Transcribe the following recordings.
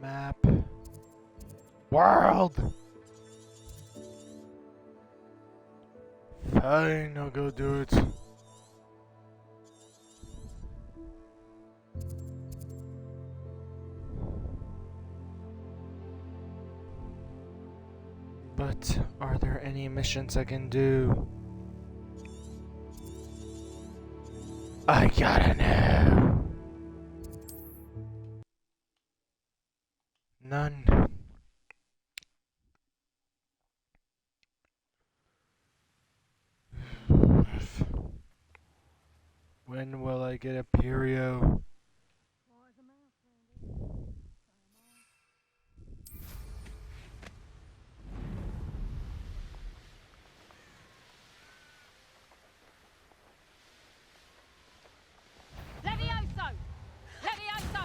Map. World! Fine, I'll go do it. But are there any missions I can do? I gotta know. None. When will I get a Perio? Levioso! Levioso!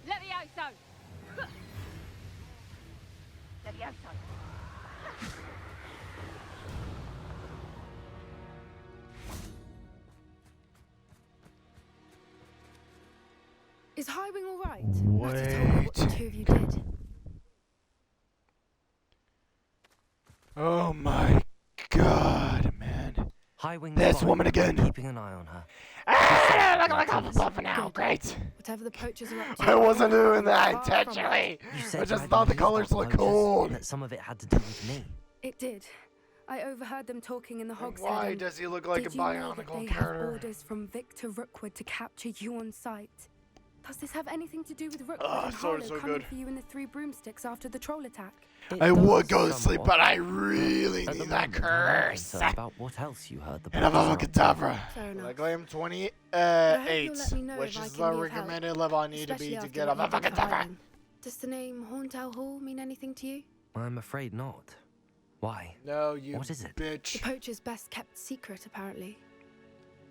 Levioso! Levioso! Is Highwing all right? Not to tell me what the two of you did. Oh my god, man. Highwing This woman again. Keeping an eye on her. Ah, look like I'm buffing now. Great. Whatever the poachers are up to. I wasn't doing that far from it. intentionally. You I said just you thought the hadn't colors used looked that cool. poachers, that some of it had to do with me. It did. I overheard them talking in the hogshead. Why and does he look like a did you know that bionicle they have character? orders from Victor Rookwood to capture you on sight? Does this have anything to do with Rookwood Oh, and so Harlow so coming good. for you in the Three Broomsticks after the troll attack? It I would does go to sleep, somewhat. but I really At the need that moment, I'm more curse. concerned about what else you heard the And I'm poachers a are up to. Kadabra. Fair enough. Like I am 28, you'll let me know which if I is can the be of help, recommended level I need to Especially be to after get what a you did for Kadabra. Highwing. Does the name Horntail Hall mean anything to you? I'm afraid not. Why? No, you What is it? The bitch. poacher's best kept secret, apparently.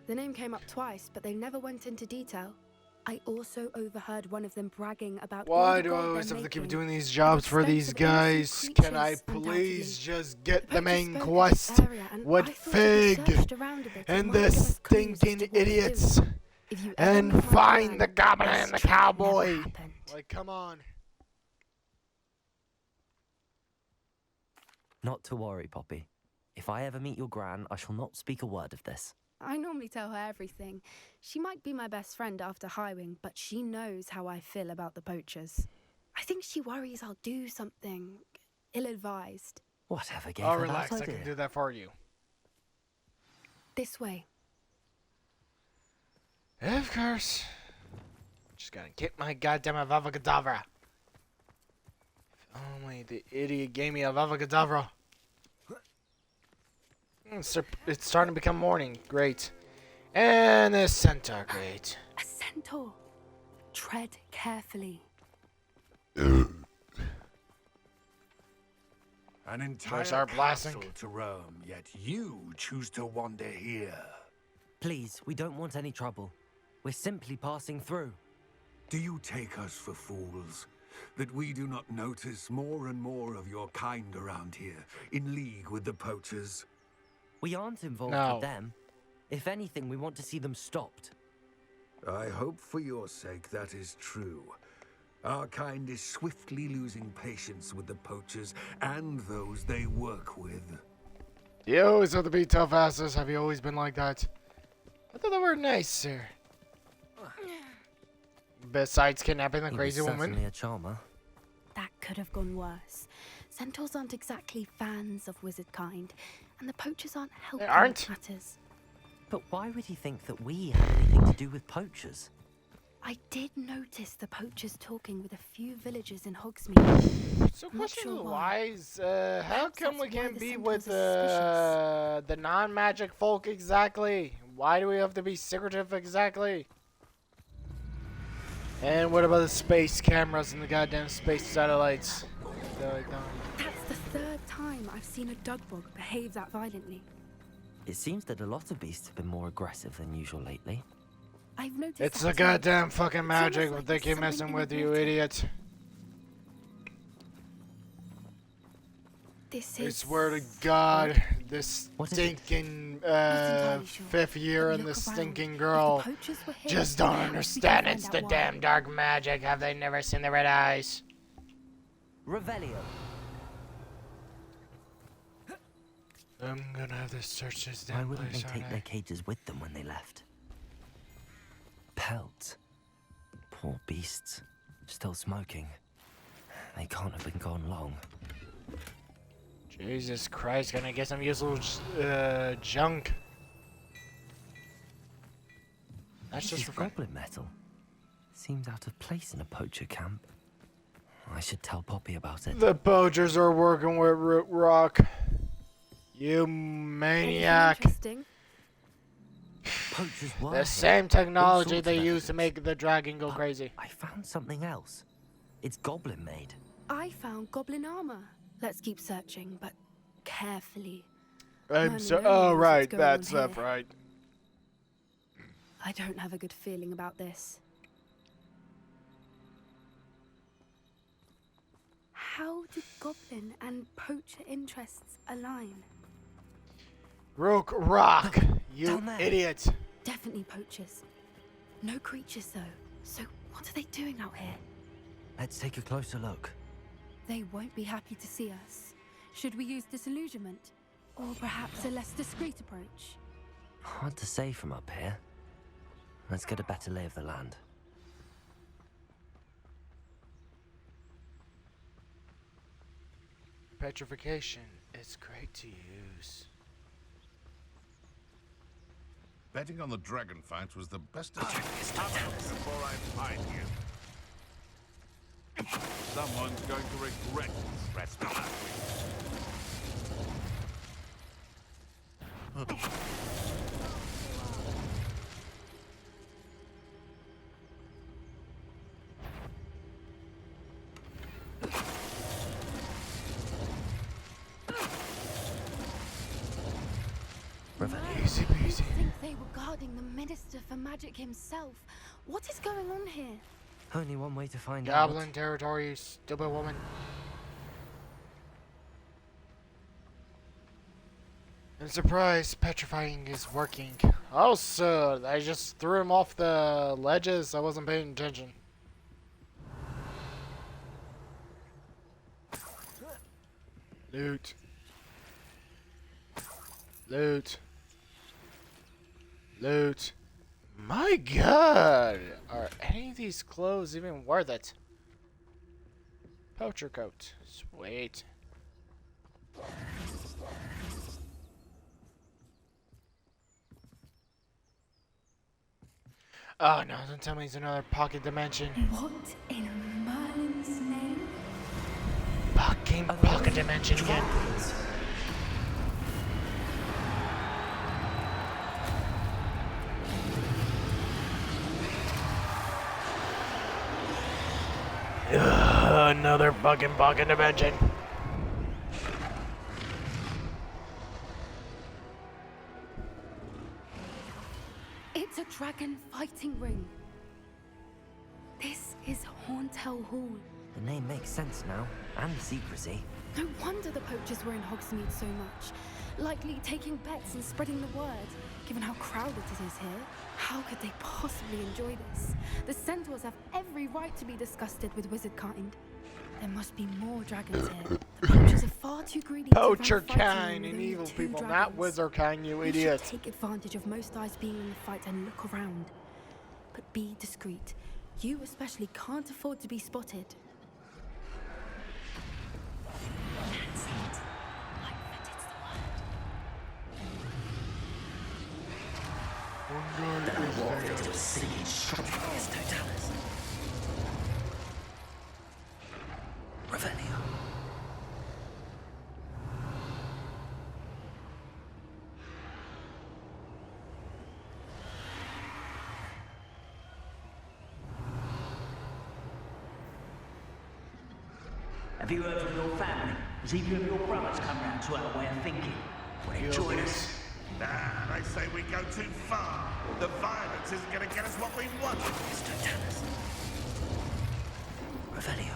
The name came up twice, but they never went into detail. I also overheard one of them bragging about all Why the do I gold always they're have to keep making. doing these jobs for expense these of innocent guys? Can I creatures, please undoubtedly. just get the poacher main spoke of quest this area, and with I thought if we Fig searched around a bit, it and might the give us clues as to stinking what we're idiots doing. If you ever and meet my find clan, the goblin this and the trip never cowboy? happened. Like, come on. Not to worry, Poppy. If I ever meet your gran, I shall not speak a word of this. I normally tell her everything. She might be my best friend after Highwing, but she knows how I feel about the poachers. I think she worries I'll do something ill-advised. Whatever gave Oh, her relax. that I idea? can do that for you. This way. Of course. Just gotta get my goddamn Avada Kedavra. If only the idiot gave me Avada Kedavra. It's starting to become morning. Great. And the centaur. Great. A centaur. Tread carefully. An entire start blasting? castle to roam, yet you choose to wander here. Please, we don't want any trouble. We're simply passing through. Do you take us for fools? That we do not notice more and more of your kind around here, in league with the poachers? We aren't involved No. with them. If anything, we want to see them stopped. I hope for your sake that is true. Our kind is swiftly losing patience with the poachers and those they work with. You always have to be tough asses. Have you always been like that? I thought they were nice, sir. Besides kidnapping the He was crazy woman. certainly a charmer. That could have gone worse. Centaurs aren't exactly fans of wizard kind, and the poachers aren't helping aren't? matters. But why would he think that we had anything to do with poachers? I did notice the poachers talking with a few villagers in Hogsmeade. So I'm not question sure why. wise, how Perhaps come we that's why can't the be centaurs with are the non-magic folk exactly? Why do we have to be secretive exactly? And what about the space cameras and the goddamn space satellites? That's the third time I've seen a dugbog behave that violently. It seems that a lot of beasts have been more aggressive than usual lately. I've noticed It's that the too. goddamn fucking almost magic like they there's keep something messing in with, the you water. idiot. This I is. swear to God, this What is it? stinking entirely sure, fifth year but and look this around. stinking If girl the poachers were here, just don't perhaps we can understand. find It's out the why. damn dark magic. Have they never seen the red eyes? Revelio. I'm gonna have to search this Why damn wouldn't they place, take aren't their I? cages with them when they left? Pelts. Poor beasts. Still smoking. They can't have been gone long. Jesus Christ, gonna get some useful junk. That's This just is for fun. goblin metal. Seems out of place in a poacher camp. I should tell Poppy about it. The poachers are working with root rock. You Anything maniac. interesting? Poachers were The here. same technology sorts they of use to evidence. make the dragon go But crazy. I found something else. It's goblin made. I found goblin armor. Let's keep searching, but carefully. I'm Man, so. no one Oh, knows what's right. going That on stuff, here. right. I don't have a good feeling about this. How do goblin and poacher interests align? Rook rock. You Down there. idiot. Definitely poachers. No creatures though. So what are they doing out here? Let's take a closer look. They won't be happy to see us. Should we use disillusionment? Or perhaps a less discreet approach? Hard to say from up here. Let's get a better lay of the land. Petrification is great to use. Betting on the dragon fight was the best decision. Have a look before I find you. Someone's going to regret this trespass. Revelio. Easy I peasy. think they were guarding the Minister for Magic himself. What is going on here? Only one way to find Goblin territory, you stupid woman. I'm surprised petrifying is working. Also, I just threw him off the ledges. I wasn't paying attention. Loot. Loot. Loot. My god! Are any of these clothes even worth it? Poacher coat. Sweet. Oh no, don't tell me it's another pocket dimension. What in Merlin's name? Fucking pocket dimension again. Another fucking pocket dimension. It's a dragon fighting ring. This is Horntail Hall. The name makes sense now, and the secrecy. No wonder the poachers were in Hogsmeade so much. Likely taking bets and spreading the word. Given how crowded it is here, how could they possibly enjoy this? The centaurs have every right to be disgusted with wizard kind. There must be more dragons here. The poachers are far too greedy Poacher to run a fighting kind ring and with only evil 2 people, not dragons. wizard kind, you We should idiot. take advantage of most eyes being in the fight and look around. But be discreet. You especially can't afford to be spotted. That's it. Like that it's the Revelio. Have you heard from your family? Has either of your brothers come round to our way of thinking? Will they join us? Nah, they say we go too far. The violence isn't going to get us what we want. Mr. Tanis. Revelio.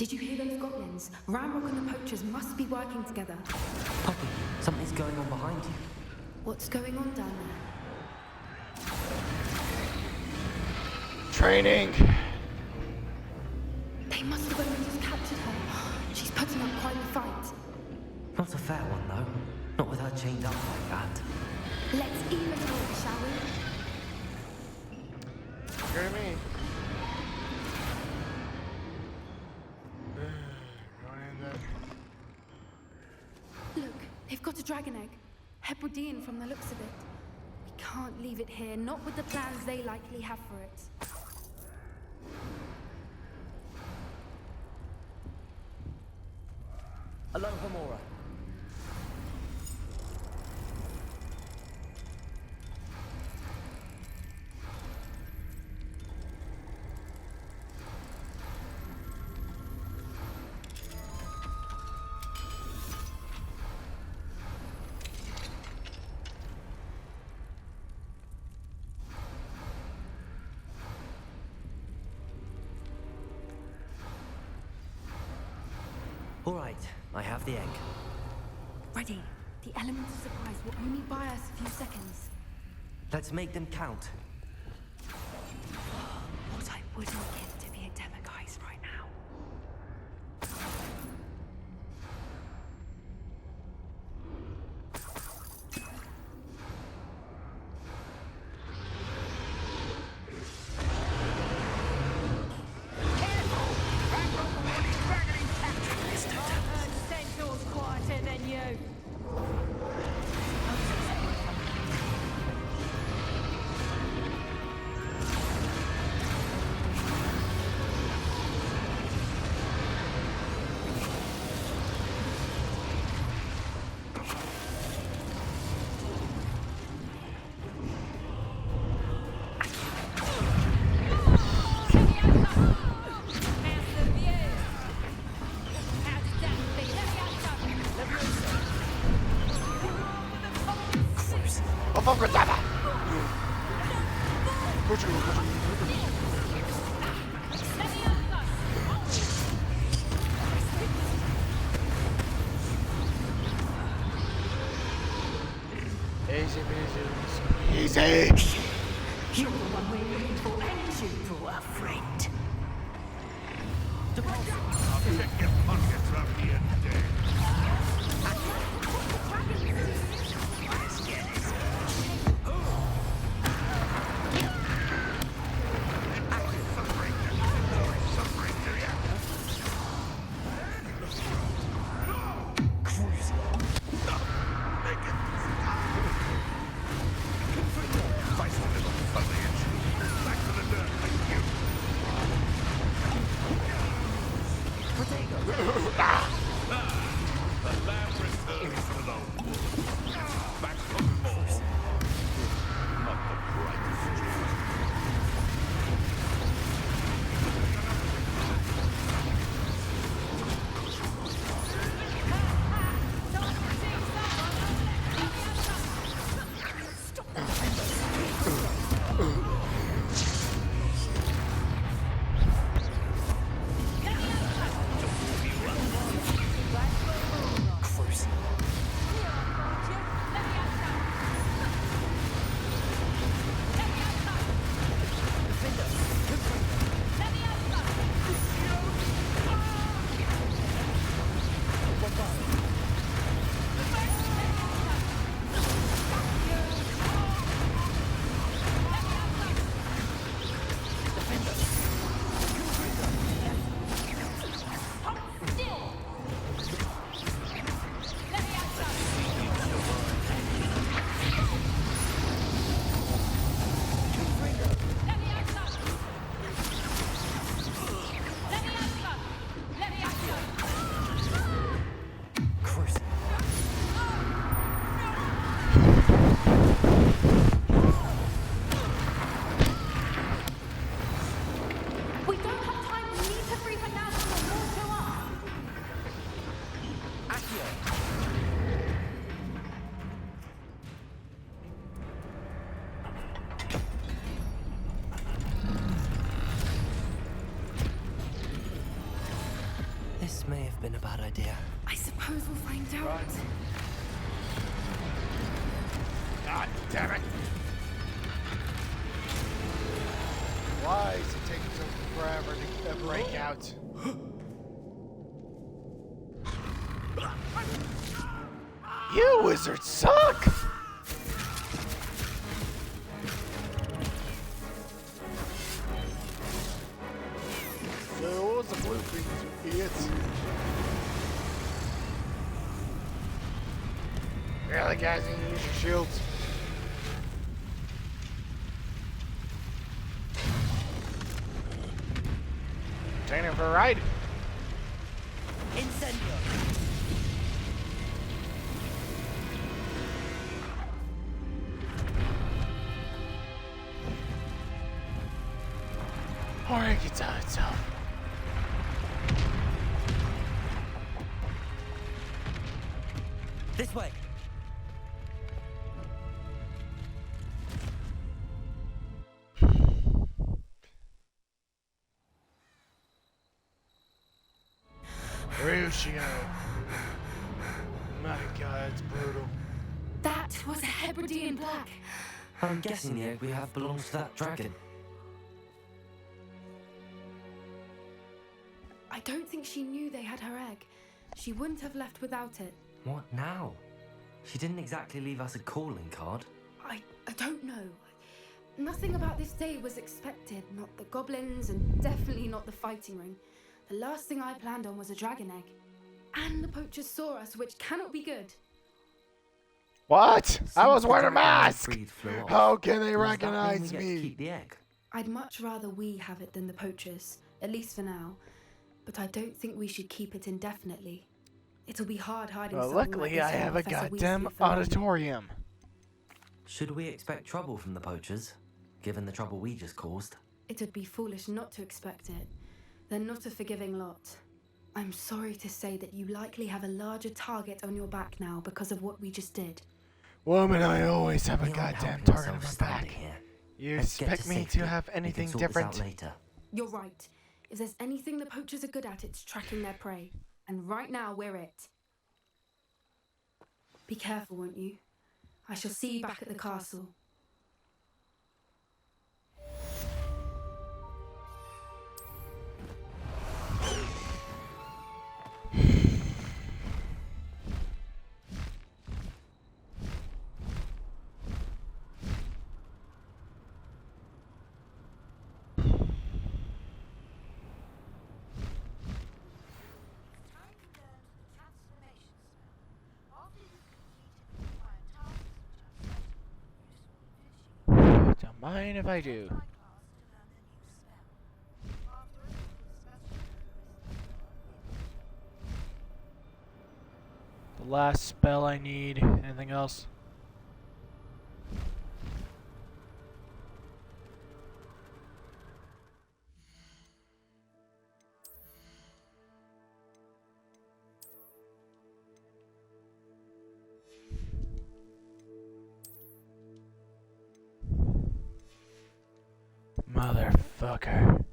Did you hear those goblins? Ramrock and the poachers must be working together. Poppy, something's going on behind you. What's going on down there? Training. They must have only just captured her. She's putting up quite a fight. Not a fair one, though. Not with her chained up like that. Let's even her, shall we? Hear me? Look, they've got a dragon egg. Hebridean from the looks of it. We can't leave it here, not with the plans they likely have for it. Aloha, Mora. All right, I have the egg. Ready. The element of surprise will only buy us a few seconds. Let's make them count. What I wouldn't give to be a Demiguise right now. Centaur's quieter than you. Avocadabra! Easy peasy. Easy! You're the one we're looking for, ain't you, poor friend? I'll check your pockets around the end of the day. This may have been a bad idea. I suppose we'll find out. Run. God damn it! Why is it taking so forever to break out? You wizards suck! So what was the blue thing, you idiots? Really, guys, you need to use your shields. Taking it for a ride. Incendio. Or it gets out itself. This way. Ruscio. My God, it's brutal. That was a Hebridean black. I'm guessing the egg we have belongs to that dragon. I don't think she knew they had her egg. She wouldn't have left without it. What now? She didn't exactly leave us a calling card. I don't know. Nothing about this day was expected. Not the goblins, and definitely not the fighting ring. The last thing I planned on was a dragon egg. And the poachers saw us, which cannot be good. What? I was wearing a mask! Breed flew off. How can they Does that mean recognize we get to me? keep the egg? I'd much rather we have it than the poachers, at least for now. But I don't think we should keep it indefinitely. It'll be hard hiding Well, something luckily like I this from have a Professor goddamn Weasley for long. auditorium. Should we expect trouble from the poachers, given the trouble we just caused? It would be foolish not to expect it. They're not a forgiving lot. I'm sorry to say that you likely have a larger target on your back now because of what we just did. Woman, I always have a We aren't goddamn helping target on my ourselves back. standing here. You Let's get expect me safety. to have We can anything sort this different? out later. You're right. If there's anything the poachers are good at, it's tracking their prey. And right now, we're it. Be careful, won't you? I shall see you back at the castle. Don't mind if I do. The last spell I need. Anything else? Motherfucker.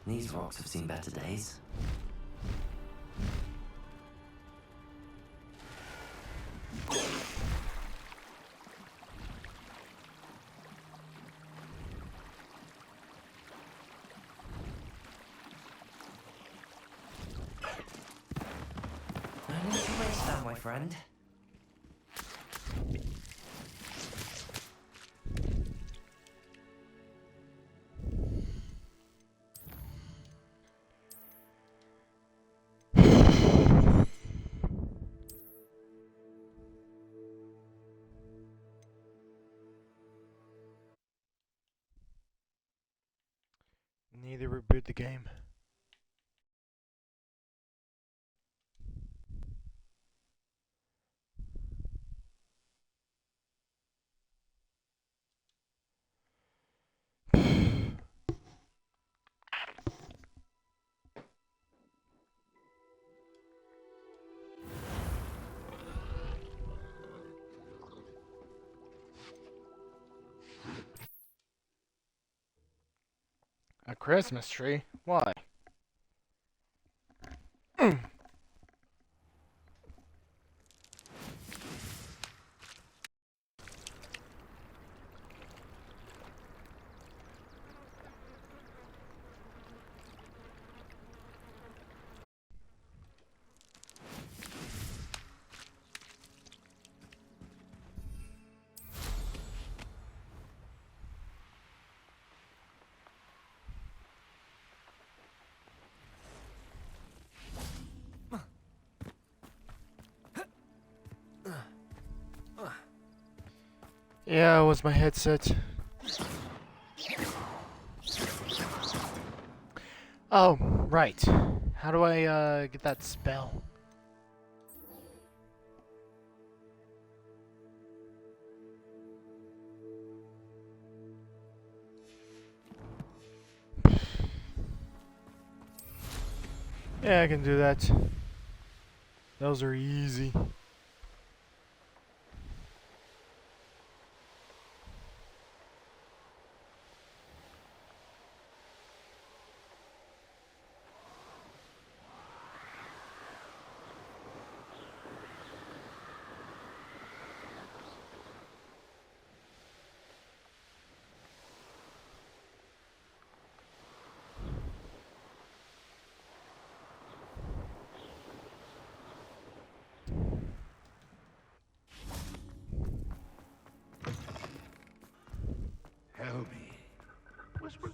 These rocks have seen better days. No need to waste that, my friend. Neither reboot the game. Christmas tree? Why? Yeah, it was my headset. Oh, right. How do I get that spell? Yeah, I can do that. Those are easy. Tell me. Whisper.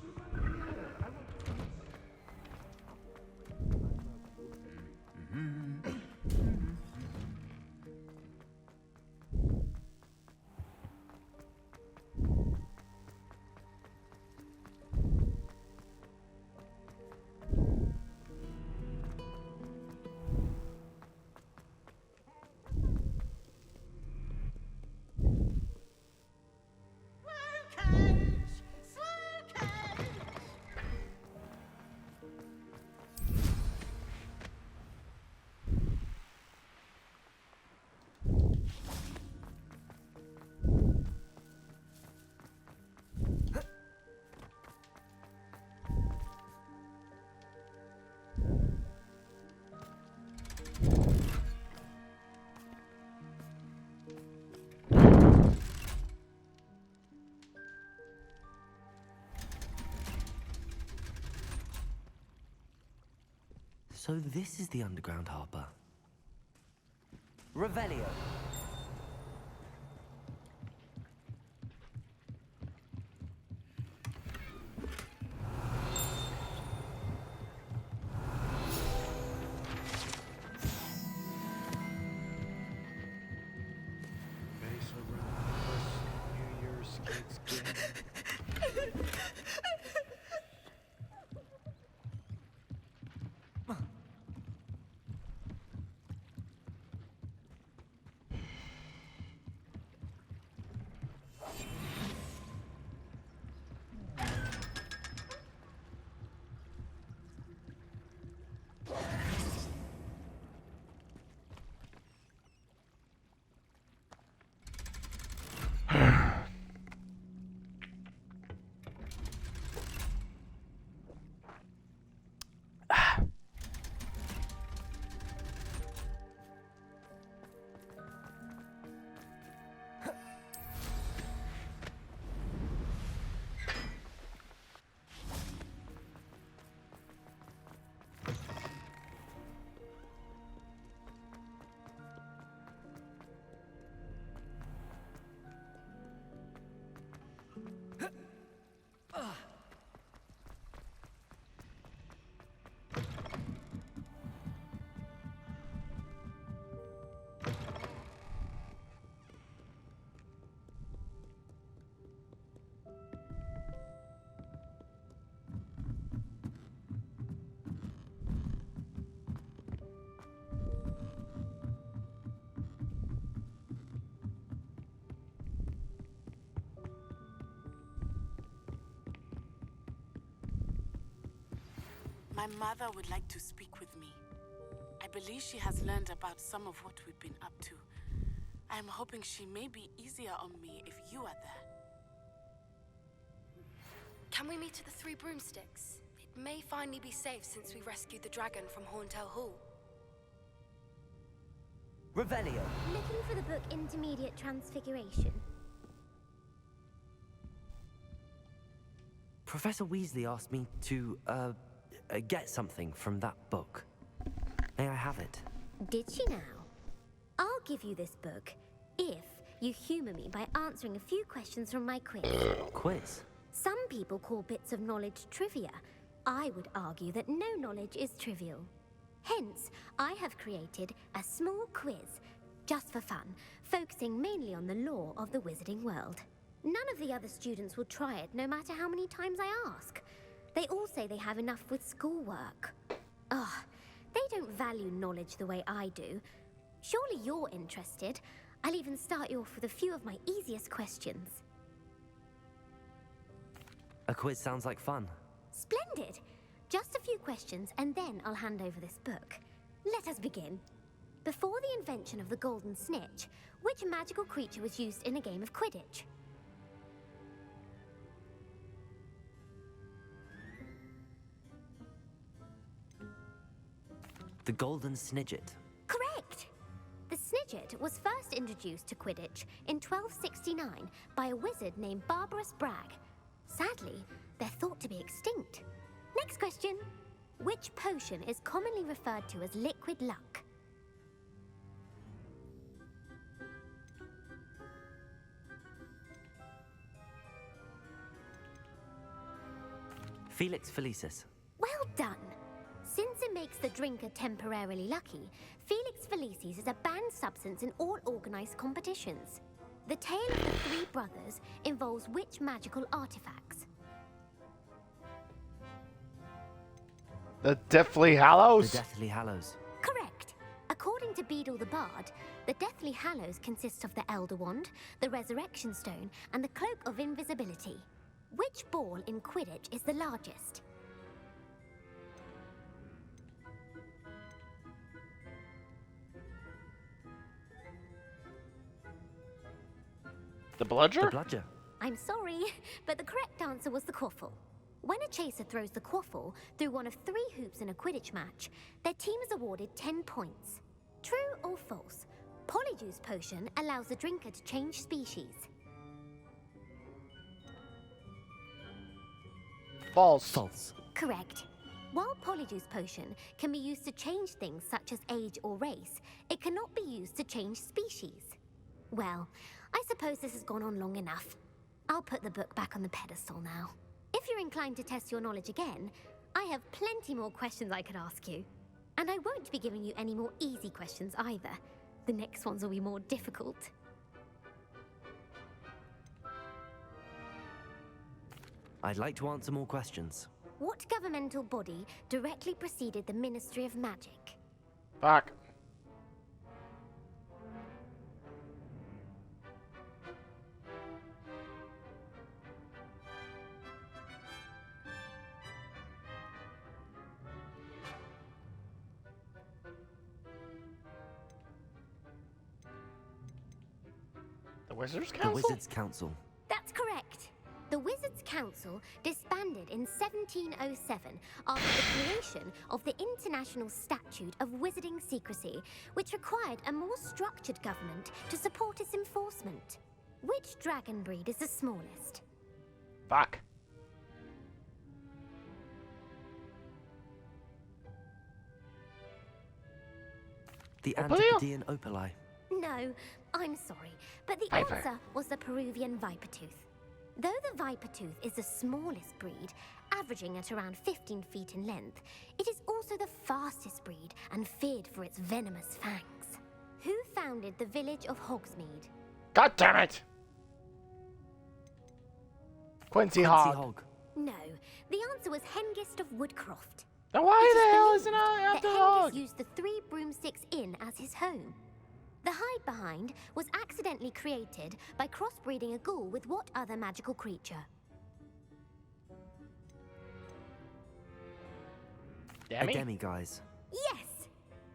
So this is the underground harbor. Revelio. Base around New Year's kids game. My mother would like to speak with me. I believe she has learned about some of what we've been up to. I am hoping she may be easier on me if you are there. Can we meet at the Three Broomsticks? may finally be safe since we rescued the dragon from Horntail Hall. Revelio. Looking for the book Intermediate Transfiguration. Professor Weasley asked me to, get something from that book. May I have it? Did she now? I'll give you this book if you humor me by answering a few questions from my quiz. Quiz? Some people call bits of knowledge trivia. I would argue that no knowledge is trivial. Hence, I have created a small quiz, just for fun, focusing mainly on the lore of the wizarding world. None of the other students will try it, no matter how many times I ask. They all say they have enough with schoolwork. Ugh, they don't value knowledge the way I do. Surely you're interested. I'll even start you off with a few of my easiest questions. A quiz sounds like fun. Splendid! Just a few questions, and then I'll hand over this book. Let us begin. Before the invention of the golden snitch, which magical creature was used in a game of Quidditch? The Golden Snidget. Correct! The Snidget was first introduced to Quidditch in 1269 by a wizard named Barbarous Bragg. Sadly, they're thought to be extinct. Next question. Which potion is commonly referred to as liquid luck? Felix Felicis. Well done! Since it makes the drinker temporarily lucky, Felix Felicis is a banned substance in all organized competitions. The tale of the three brothers involves which magical artifacts? The Deathly Hallows? The Deathly Hallows. Correct. According to Beedle the Bard, the Deathly Hallows consists of the Elder Wand, the Resurrection Stone, and the Cloak of Invisibility. Which ball in Quidditch is the largest? The Bludger? The Bludger. I'm sorry, but the correct answer was the Quaffle. When a chaser throws the Quaffle through one of 3 hoops in a Quidditch match, their team is awarded 10 points. True or false? Polyjuice Potion allows the drinker to change species. False. False. Correct. While Polyjuice Potion can be used to change things such as age or race, it cannot be used to change species. Well, I suppose this has gone on long enough. I'll put the book back on the pedestal now. If you're inclined to test your knowledge again, I have plenty more questions I could ask you. And I won't be giving you any more easy questions either. The next ones will be more difficult. I'd like to answer more questions. What governmental body directly preceded the Ministry of Magic? Fuck. The Wizards Council? The Wizards' Council. That's correct. The Wizards' Council disbanded in 1707 after the creation of the International Statute of Wizarding Secrecy, which required a more structured government to support its enforcement. Which dragon breed is the smallest? Fuck. The Opalio? Antipodean Opali. No, I'm sorry, but the Viper. answer was the Peruvian Vipertooth. Though the Vipertooth is the smallest breed, averaging at around 15 feet in length, it is also the fastest breed and feared for its venomous fangs. Who founded the village of Hogsmeade? God damn it! Quincy Hogg. No, the answer was Hengist of Woodcroft. Now why It is the hell believed isn't I that after Hengist Hogg? used the 3 Broomsticks Inn as his home. The hide behind was accidentally created by crossbreeding a ghoul with what other magical creature? A Demi? Demiguise. Yes!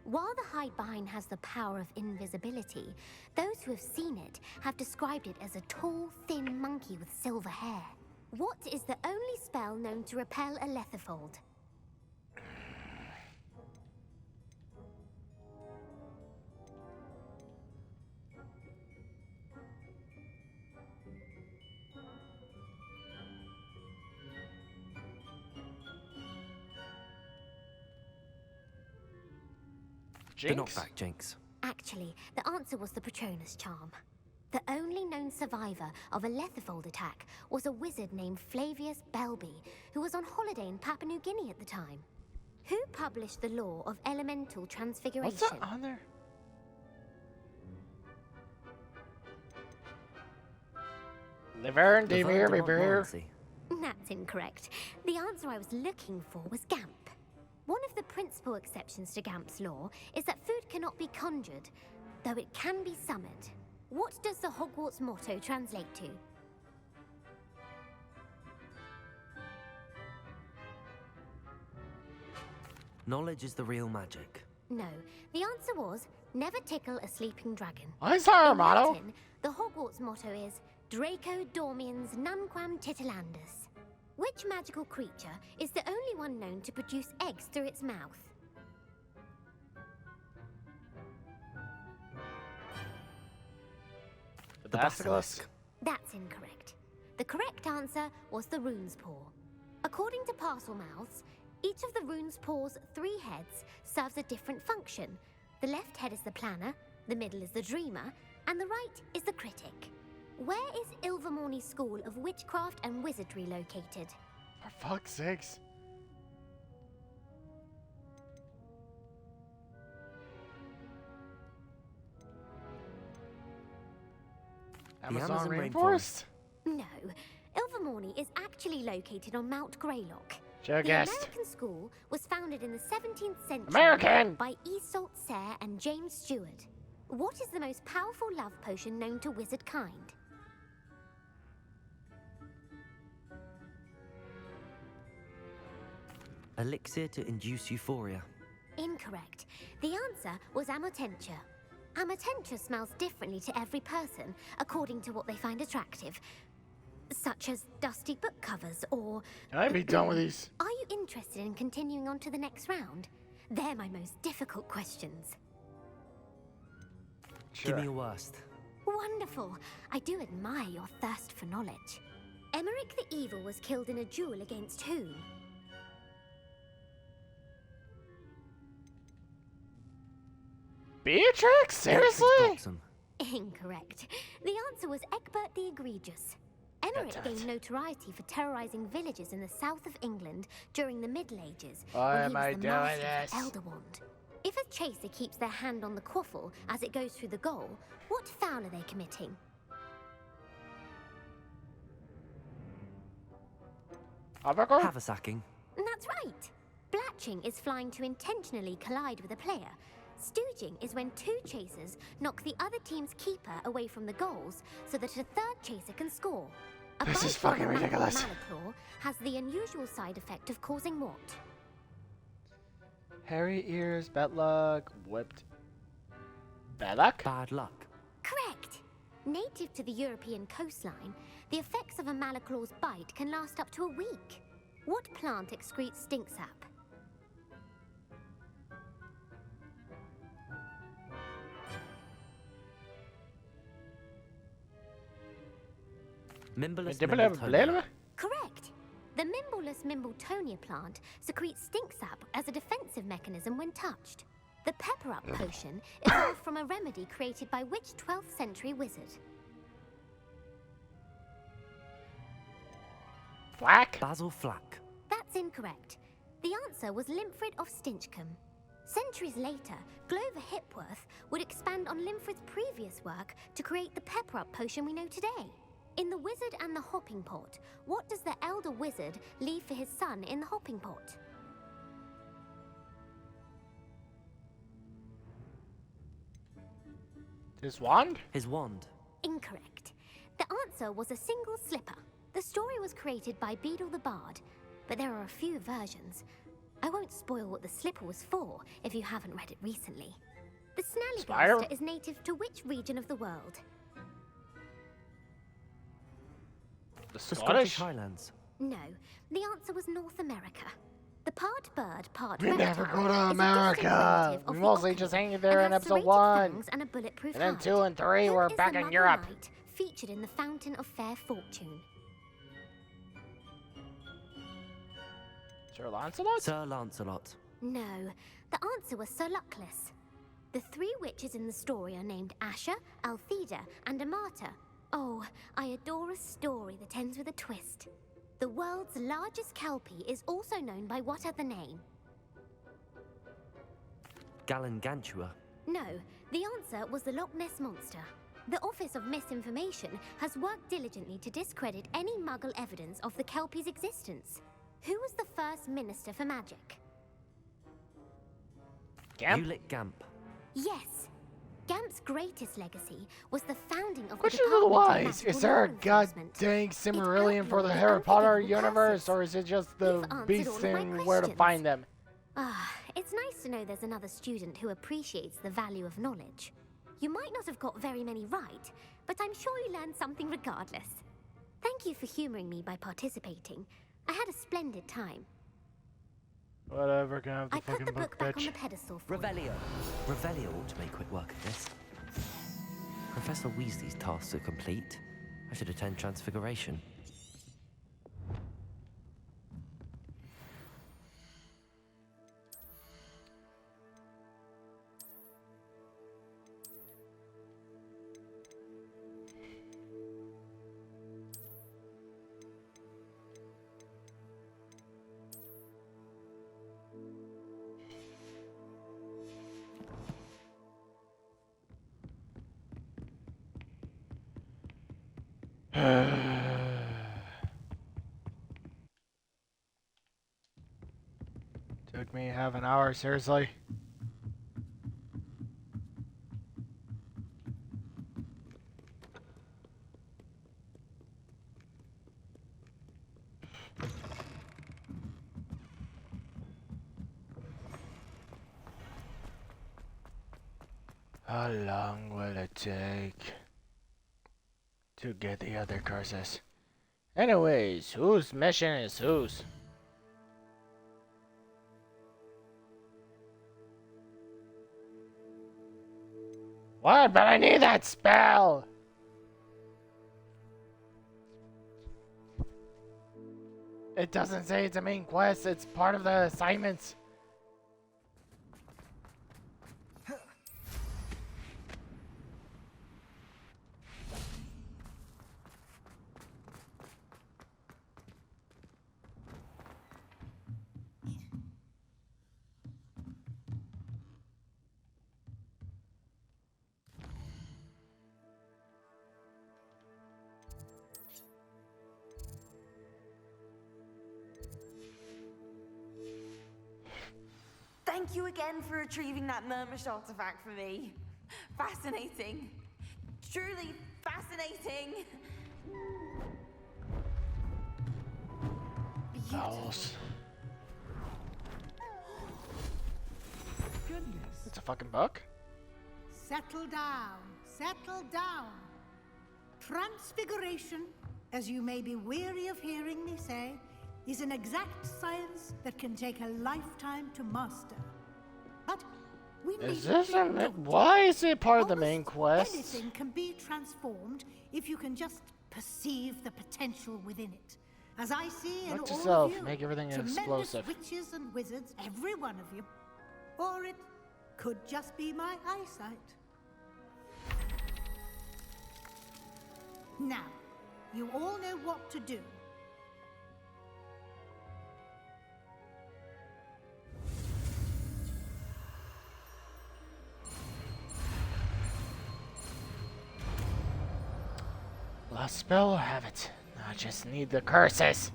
While the hide behind has the power of invisibility, those who have seen it have described it as a tall, thin monkey with silver hair. What is the only spell known to repel a Lethifold? The Jinx? knockback jinx. Actually, the answer was the Patronus charm. The only known survivor of a Lethifold attack was a wizard named Flavius Belby, who was on holiday in Papua New Guinea at the time. Who published the law of elemental transfiguration? What's that on there? Laverne, Devere, Laverne de Beer. Montmorency. That's incorrect. The answer I was looking for was Gamp. One of the principal exceptions to Gamp's law is that food cannot be conjured, though it can be summoned. What does the Hogwarts motto translate to? Knowledge is the real magic. No, the answer was never tickle a sleeping dragon. What's our In motto? Latin, the Hogwarts motto is Draco Dormiens Nunquam Titilandus. Which magical creature is the only one known to produce eggs through its mouth? The basilisk. That's incorrect. The correct answer was the rune's paw. According to Parselmouths, each of the rune's paw's 3 heads serves a different function. The left head is the planner, the middle is the dreamer, and the right is the critic. Where is Ilvermorny School of Witchcraft and Wizardry located? For fuck's sakes. Amazon rainforest? No, Ilvermorny is actually located on Mount Greylock. Should've The guessed. American school was founded in the 17th century American! by Iseult Sayre and James Stewart. What is the most powerful love potion known to wizard kind? Elixir to induce euphoria. Incorrect. The answer was Amotentia. Amotentia smells differently to every person, according to what they find attractive, such as dusty book covers or... Can I be done with these? Are you interested in continuing on to the next round? They're my most difficult questions. Sure. Give me a worst. Wonderful. I do admire your thirst for knowledge. Emmerich the Evil was killed in a duel against whom? Beatrix? Seriously? Bloxam. Incorrect. The answer was Egbert the Egregious. Emmerich damn it. gained notoriety for terrorizing villages in the south of England during the Middle Ages. Why when am he I was the doing master of this? the Elder Wand. If a chaser keeps their hand on the quaffle as it goes through the goal, what foul are they committing? Havergal? Haversacking. That's right. Blatching is flying to intentionally collide with a player. Stooging is when 2 chasers knock the other team's keeper away from the goals so that a 3rd chaser can score. A This is bite from fucking a Mallet ridiculous. Malaclaw has the unusual side effect of causing what? Hairy ears, bad luck, whipped. Bad luck? Bad luck. Correct. Native to the European coastline, the effects of a Malaclaw's bite can last up to a week. What plant excretes stink sap? Mimbleless Dimbleb- Mimbletonia. blelb? Correct. The Mimbleless Mimbletonia plant secretes stink sap as a defensive mechanism when touched. The Pepper Up potion evolved from a remedy created by which 12th century wizard? Black? Basil Flack. That's incorrect. The answer was Limfrid of Stinchcombe. Centuries later, Glover Hipworth would expand on Limfrid's previous work to create the Pepper Up potion we know today. In The Wizard and the Hopping Pot, what does the elder wizard leave for his son in the hopping pot? His wand? His wand. Incorrect. The answer was a single slipper. The story was created by Beadle the Bard, but there are a few versions. I won't spoil what the slipper was for if you haven't read it recently. The Spire? Snallygaster is native to which region of the world? The The Scottish Scottish? Highlands. No, the answer was North America. The part bird, part We never reptile go to is a distant America. relative of We the mostly octopus just hang and there in has episode serrated 1. fangs and a bulletproof And then hide. 2 and 3 Who we're is back the in Mother Europe. Knight featured in the Fountain of Fair Fortune? Sir Lancelot? Sir Lancelot. No, the answer was Sir Luckless. The 3 witches in the story are named Asher, Altheda, and Amata. Oh, I adore a story that ends with a twist. The world's largest kelpie is also known by what other name? Galangantua. No, the answer was the Loch Ness Monster. The Office of Misinformation has worked diligently to discredit any Muggle evidence of the kelpie's existence. Who was the first Minister for Magic? Gamp? Hewlett Gamp. Yes. Gamp's greatest legacy was the founding of Which the is the Department of wise? Magical Is there a Law god Enforcement. dang It Cimmerillion for the outlawed Harry Potter unforgivable universe, curses. or is it just the You've answered beast all of my thing where to questions. find them? It's nice to know there's another student who appreciates the value of knowledge. You might not have got very many right, but I'm sure you learned something regardless. Thank you for humoring me by participating. I had a splendid time. Whatever, can I have the I put fucking the book, book back on bitch. the pedestal for you. Revelio. Revelio ought to make quick work of this. Professor Weasley's tasks are complete. I should attend Transfiguration. Took me half an hour, seriously. How long will it take to get the other curses? Anyways, whose mission is whose? What? But I need that spell! It doesn't say it's a main quest, it's part of the assignments. Thank you again for retrieving that Murmish artifact for me. Fascinating. Truly fascinating. Owls. Goodness. It's a fucking book? Settle down. Settle down. Transfiguration, as you may be weary of hearing me say, is an exact science that can take a lifetime to master. But we need Is this to a... think Why is it part of the almost main quest? anything can be transformed if you can just perceive the potential within it. As I see in Note all to self, of you, make everything tremendous explosive. witches and wizards, every one of you. Or it could just be my eyesight. Now, you all know what to do. Last spell, have it. I just need the curses.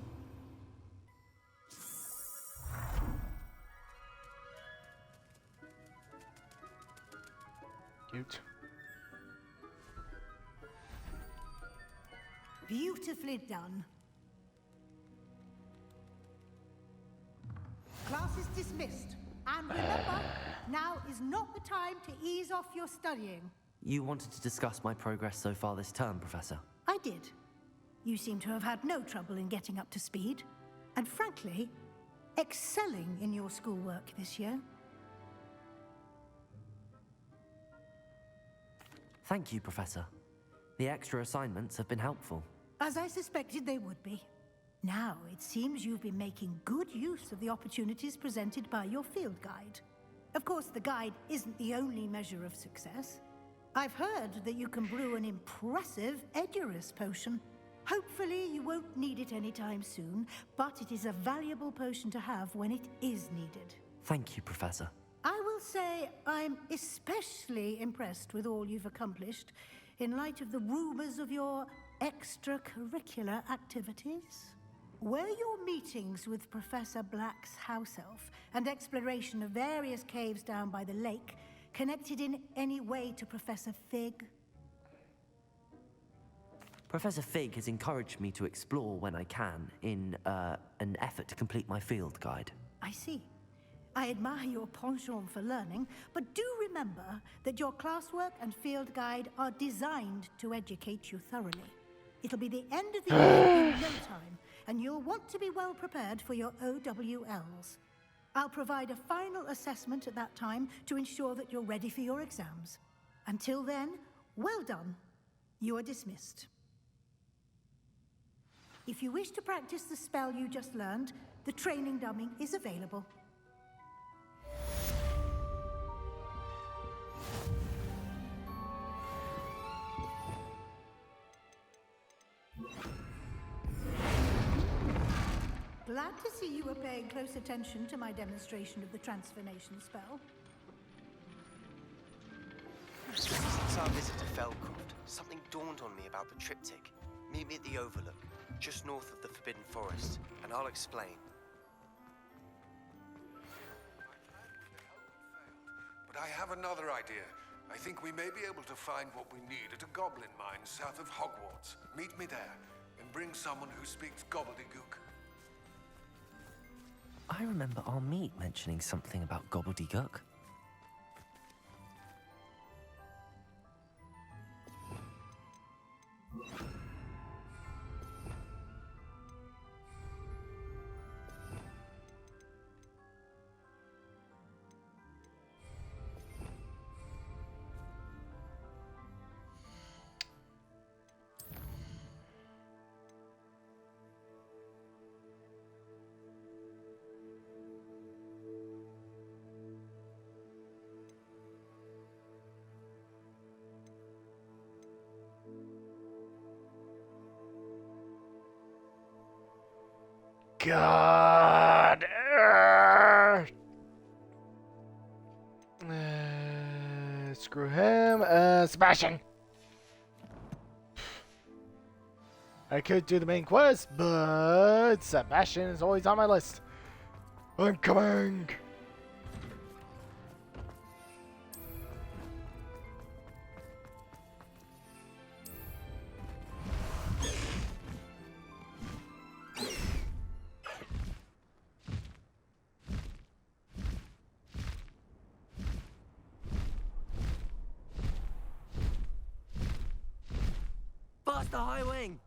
Cute. Beautifully done. Class is dismissed. And remember, now is not the time to ease off your studying. You wanted to discuss my progress so far this term, Professor. I did. You seem to have had no trouble in getting up to speed. And frankly, excelling in your schoolwork this year. Thank you, Professor. The extra assignments have been helpful. As I suspected they would be. Now, it seems you've been making good use of the opportunities presented by your field guide. Of course, the guide isn't the only measure of success. I've heard that you can brew an impressive Edurus potion. Hopefully, you won't need it anytime soon, but it is a valuable potion to have when it is needed. Thank you, Professor. I will say I'm especially impressed with all you've accomplished in light of the rumors of your extracurricular activities. Were your meetings with Professor Black's house elf and exploration of various caves down by the lake connected in any way to Professor Fig? Professor Fig has encouraged me to explore when I can in an effort to complete my field guide. I see. I admire your penchant for learning, but do remember that your classwork and field guide are designed to educate you thoroughly. It'll be the end of the year in no time, and you'll want to be well prepared for your OWLs. I'll provide a final assessment at that time to ensure that you're ready for your exams. Until then, well done. You are dismissed. If you wish to practice the spell you just learned, the training dummy is available. Glad to see you were paying close attention to my demonstration of the transformation spell. Since our visit to Feldcroft, something dawned on me about the triptych. Meet me at the Overlook, just north of the Forbidden Forest, and I'll explain. But I have another idea. I think we may be able to find what we need at a goblin mine south of Hogwarts. Meet me there, and bring someone who speaks gobbledygook. I remember our meet mentioning something about gobbledygook. God. Screw him. Sebastian. I could do the main quest, but Sebastian is always on my list. I'm coming. Faster, High Wing!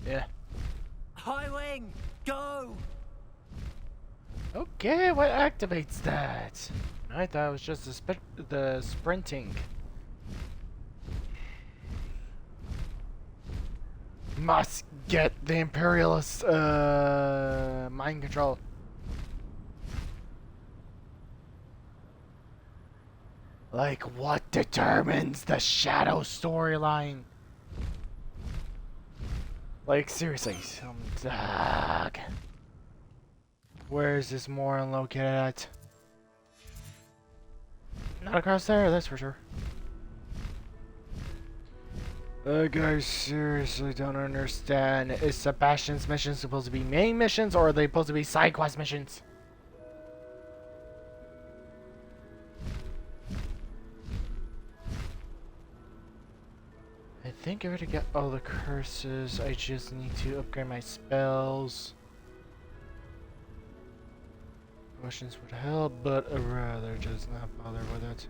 Yeah. High Wing, go! Okay, what activates that? I thought it was just the sprinting. Must get the Imperialist mind control. Like, what determines the Shadow storyline? Like, seriously, some dog. Where is this moron located at? Not across there, that's for sure. Guys, seriously don't understand. Is Sebastian's mission supposed to be main missions, or are they supposed to be side quest missions? I think I already got all the curses. I just need to upgrade my spells. Potions would help, but I'd rather just not bother with it.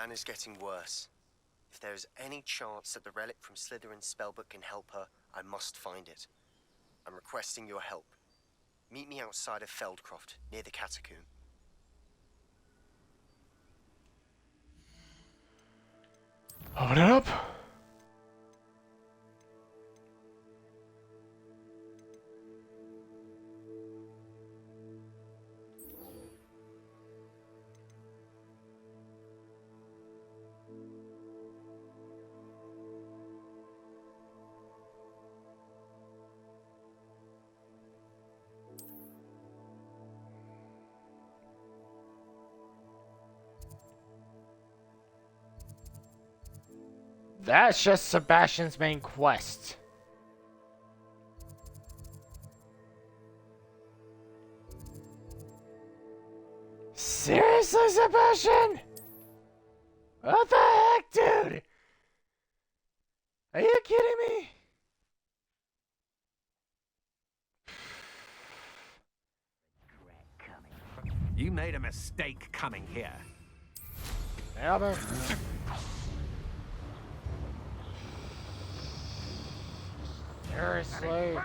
Anne is getting worse. If there is any chance that the relic from Slytherin's spellbook can help her, I must find it. I'm requesting your help. Meet me outside of Feldcroft, near the catacomb. Open it up. That's just Sebastian's main quest. Seriously, Sebastian? What the heck, dude? Are you kidding me? You made a mistake coming here. Albert. Seriously?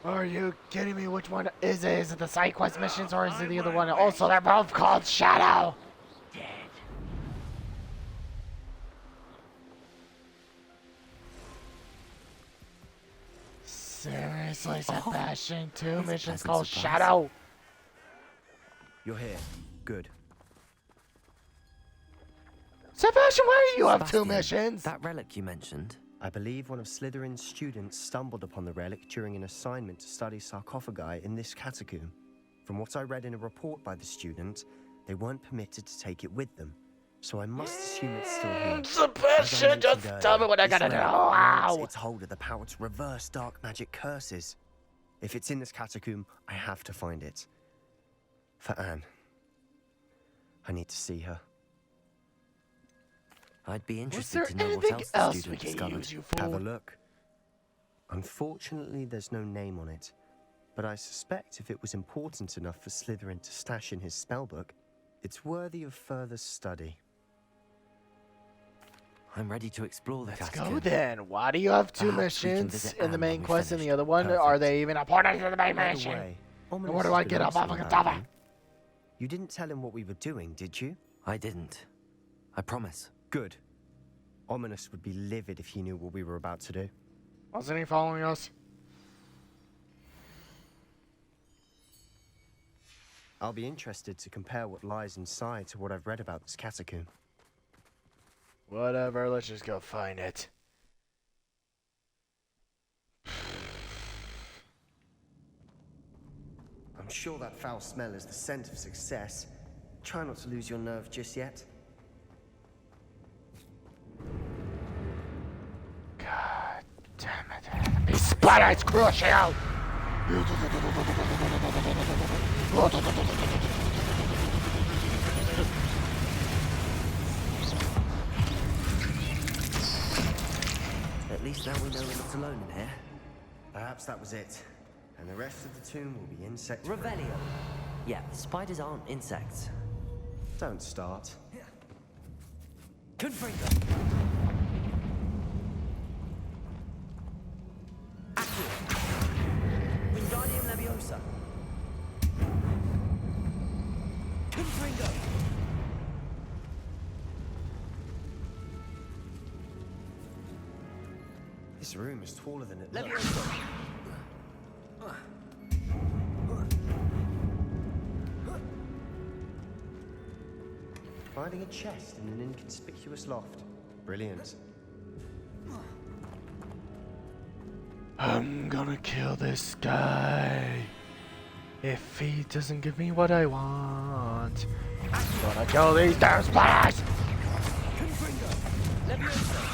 Are you kidding me? Which one is it? Is it the side quest missions or is it the other one? Also, they're both called Shadow. Dead. Seriously, Sebastian? Two That's a missions pleasant called surprise. Shadow. You're here. Good. Sebastian, why do you have two Sebastian, missions? That relic you mentioned. I believe one of Slytherin's students stumbled upon the relic during an assignment to study sarcophagi in this catacomb. From what I read in a report by the student, they weren't permitted to take it with them. So I must assume it's still here. Sebastian, just tell me what I gotta do. Wow. It's hold of the power to reverse dark magic curses. If it's in this catacomb, I have to find it. For Anne. I need to see her. I'd be interested there to know what anything else the else we student can discovered. use you for? Have a look. Unfortunately, there's no name on it. But I suspect if it was important enough for Slytherin to stash in his spellbook, it's worthy of further study. I'm ready to explore the Let's catacomb. go then. Why do you have two Perhaps we can missions visit in the Anne main when we quest and the finish. other one? Perfect. Are they even important to the main By the mission? way, And Ominous where do has I been get up asking off a about cover? you. You didn't tell him what we were doing, did you? I didn't. I promise. Good. Ominous would be livid if he knew what we were about to do. Wasn't he following us? I'll be interested to compare what lies inside to what I've read about this catacomb. Whatever, let's just go find it. I'm sure that foul smell is the scent of success. Try not to lose your nerve just yet. God damn it. These spiders crush out! At least now we know we're not alone in here. Perhaps that was it. And the rest of the tomb will be insect. Revelio. Yeah, spiders aren't insects. Don't start. Confringo. Accio. Wingardium Leviosa. Confringo. This room is taller than it looks. Leviosa. Finding a chest in an inconspicuous loft. Brilliant. I'm gonna kill this guy. If he doesn't give me what I want, I'm gonna kill these damn spiders! Confringo. Leviosa.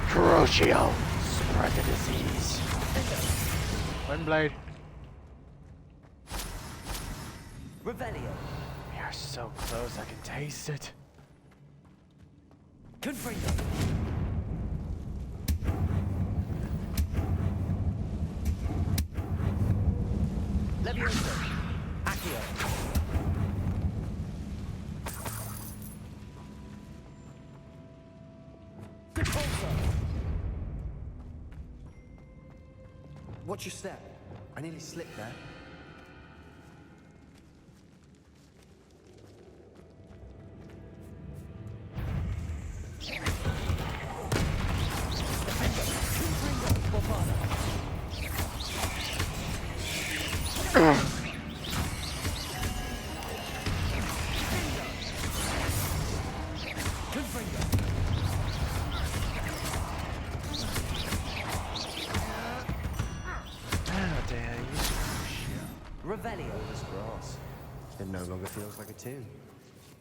Crucio! Spread the disease. Windblade. Revelio. We are so close, I can taste it. Confringo. Levioso. Accio. Depulso. Watch your step. I nearly slipped there. Revelio. This grass. It no longer feels like a tomb.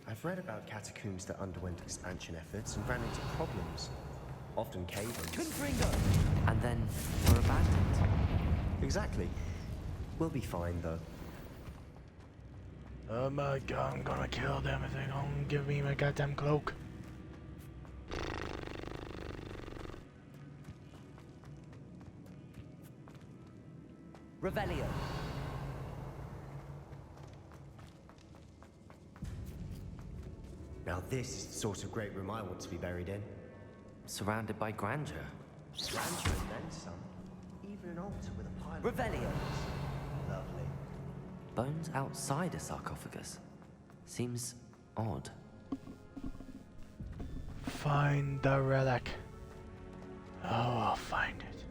I've read about catacombs that underwent expansion efforts and ran into problems. Often cave-ins. Confringo. And then were abandoned. Exactly. We'll be fine, though. Oh my god, I'm gonna kill them if they don't give me my goddamn cloak. Revelio. Now this is the sort of great room I want to be buried in. Surrounded by grandeur. Grandeur and then some. Even an altar with a pile of Revelio. Lovely. Bones outside a sarcophagus. Seems odd. Find the relic. Oh, I'll find it.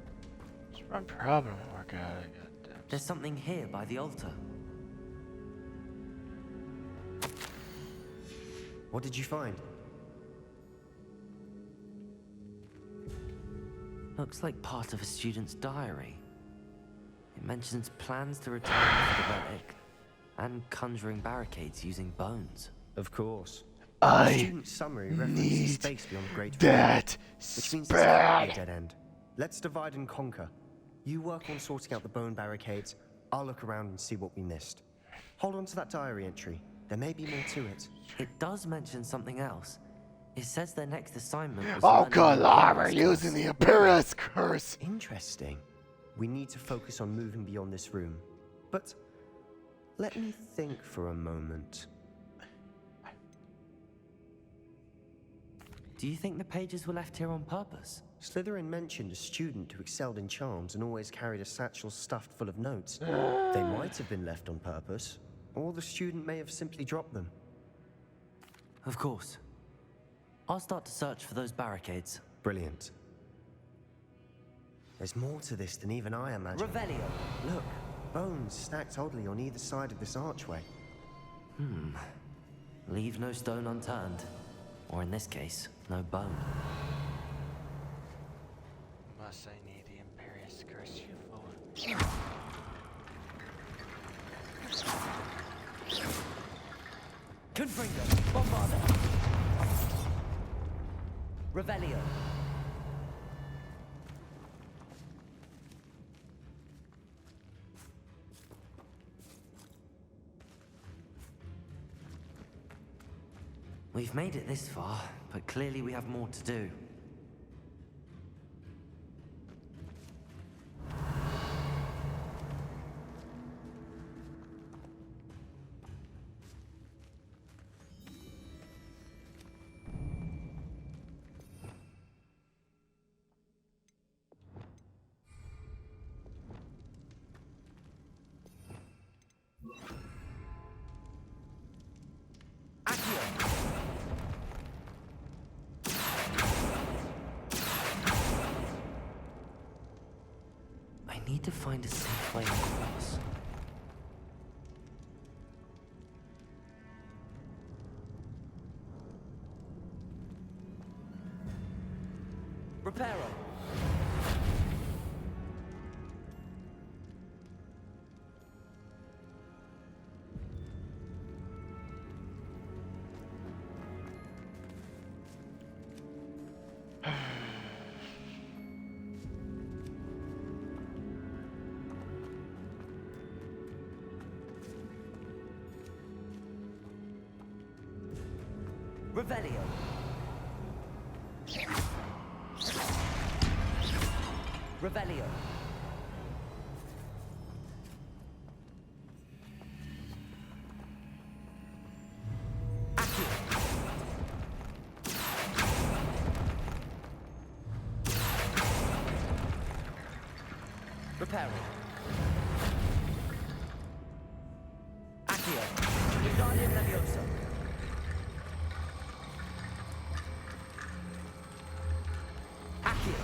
It's my problem. Work out. There's something here by the altar. What did you find? Looks like part of a student's diary. It mentions plans to return to the relic and conjuring barricades using bones. Of course. I The student's summary references need space beyond the Great that which means there's spell. a dead end. Let's divide and conquer. You work on sorting out the bone barricades. I'll look around and see what we missed. Hold on to that diary entry. There may be more to it. It does mention something else. It says their next assignment was Oh learning good the lord, we're Imperius using curse. the Imperius curse. Interesting. We need to focus on moving beyond this room. But let me think for a moment. Do you think the pages were left here on purpose? Slytherin mentioned a student who excelled in charms and always carried a satchel stuffed full of notes. They might have been left on purpose, or the student may have simply dropped them. Of course. I'll start to search for those barricades. Brilliant. There's more to this than even I imagined. Revelio. Look, bones stacked oddly on either side of this archway. Leave no stone unturned. Or in this case, no bone. Must I need the Imperius curse you for? Confringo. Bombarda. Revelio. We've made it this far, but clearly we have more to do. I need to find a safe way across. Reparo. Revelio. Revelio. Repairing. Accio. Wingardium Leviosa. Accio.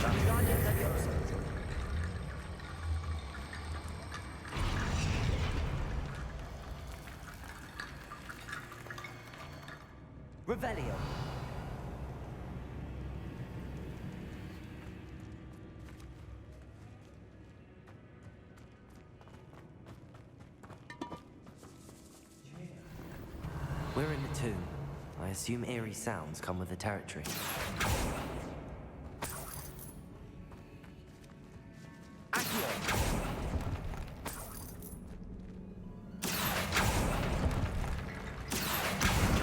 Wingardium Leviosa. Revelio. We're in the tomb. I assume eerie sounds come with the territory. Accio!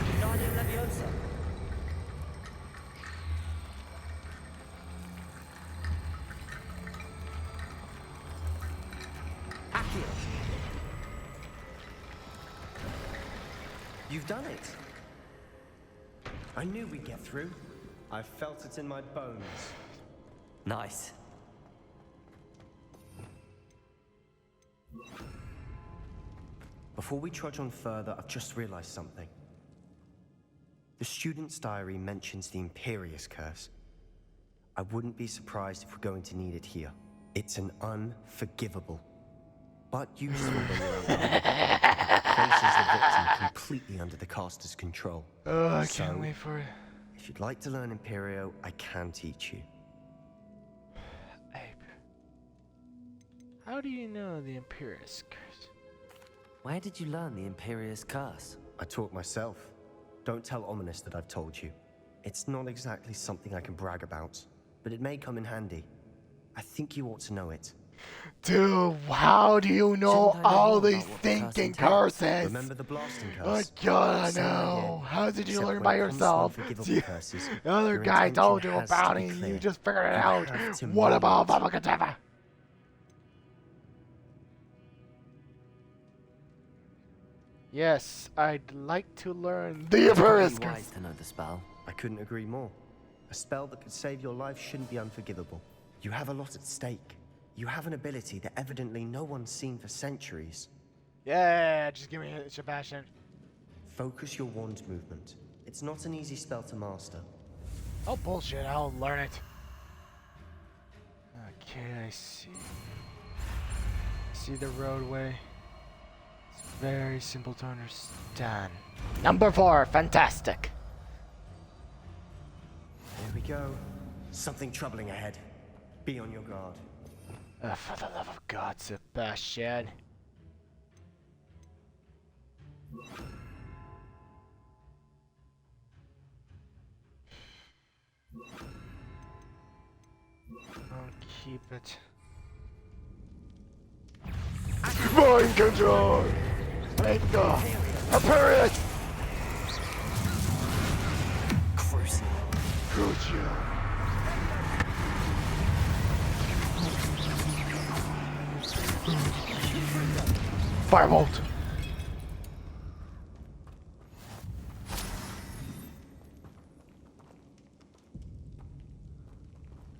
Wingardium Leviosa. Accio! You've done it. I knew we'd get through. I felt it in my bones. Nice. Before we trudge on further, I've just realized something. The student's diary mentions the Imperious Curse. I wouldn't be surprised if we're going to need it here. It's an unforgivable, but useful when you're outnumbered. Places the victim completely under the caster's control. Oh, I can't wait for it. If you'd like to learn Imperio, I can teach you. Abe, how do you know the Imperious Curse? Where did you learn the Imperious Curse? I taught myself. Don't tell Ominous that I've told you. It's not exactly something I can brag about, but it may come in handy. I think you ought to know it. Dude, how do you know all these thinking curses? Remember the blasting curse? Oh god, I Same know. idea, How did you except learn when by it comes to yourself? unforgivable curses, The other your guy intention told you has about to it be and clear. you just figured it You out. have to What mean about it. Baba Katava? Yes, I'd like to learn the Imperious Pretty wise Curse. to know the spell. I couldn't agree more. A spell that could save your life shouldn't be unforgivable. You have a lot at stake. You have an ability that evidently no one's seen for centuries. Yeah, just give me a Sebastian. Focus your wand movement. It's not an easy spell to master. Oh, bullshit, I'll learn it. Okay, I see. See the roadway. It's very simple to understand. Number 4, fantastic. Here we go. Something troubling ahead. Be on your guard. For the love of God, Sebastian. I'll keep it. Mind control! Make the Imperious! Crucial. Crucio. Firebolt!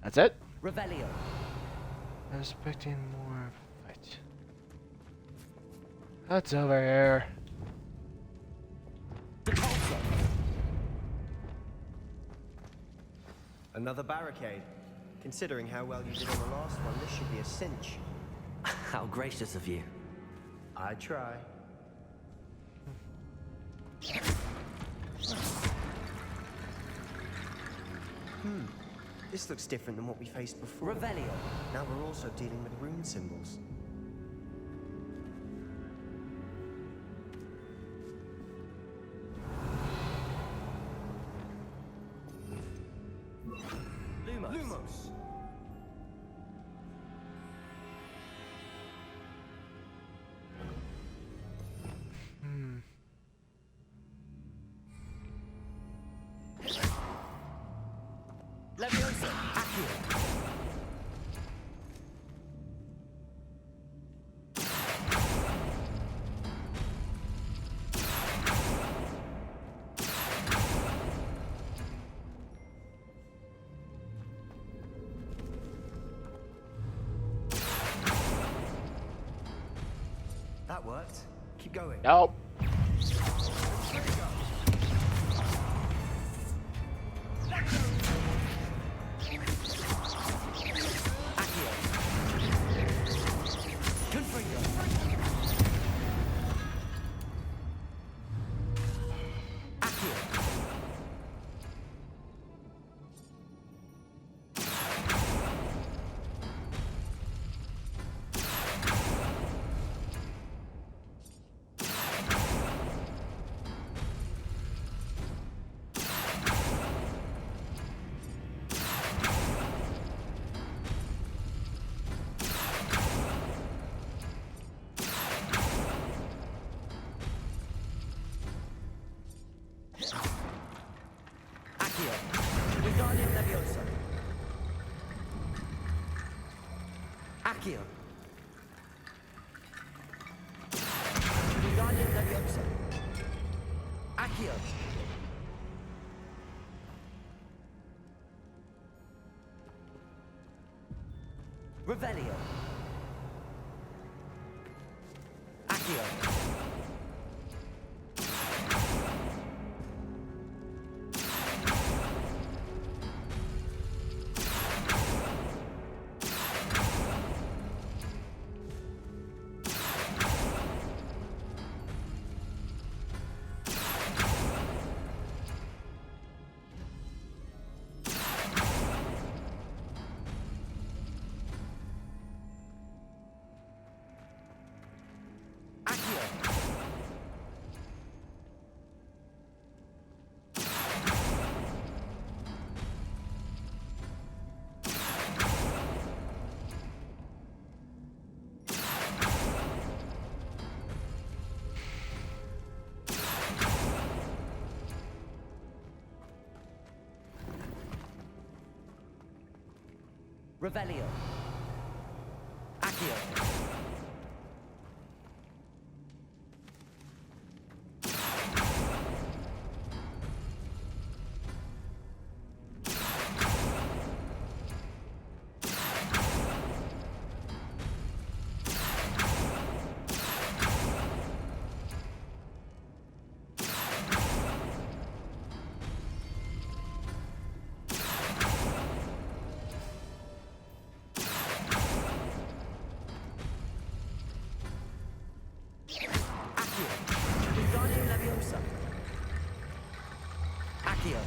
That's it? Revelio. I was expecting more fight. That's over here. Another barricade. Considering how well you did on the last one, this should be a cinch. How gracious of you. I try. This looks different than what we faced before. Revelio. Now we're also dealing with rune symbols. Lumos. going. Nope. Accio. Wingardium Leviosa. Accio. Revelio. Accio. Revelio. Accio. Wingardium Leviosa. Accio.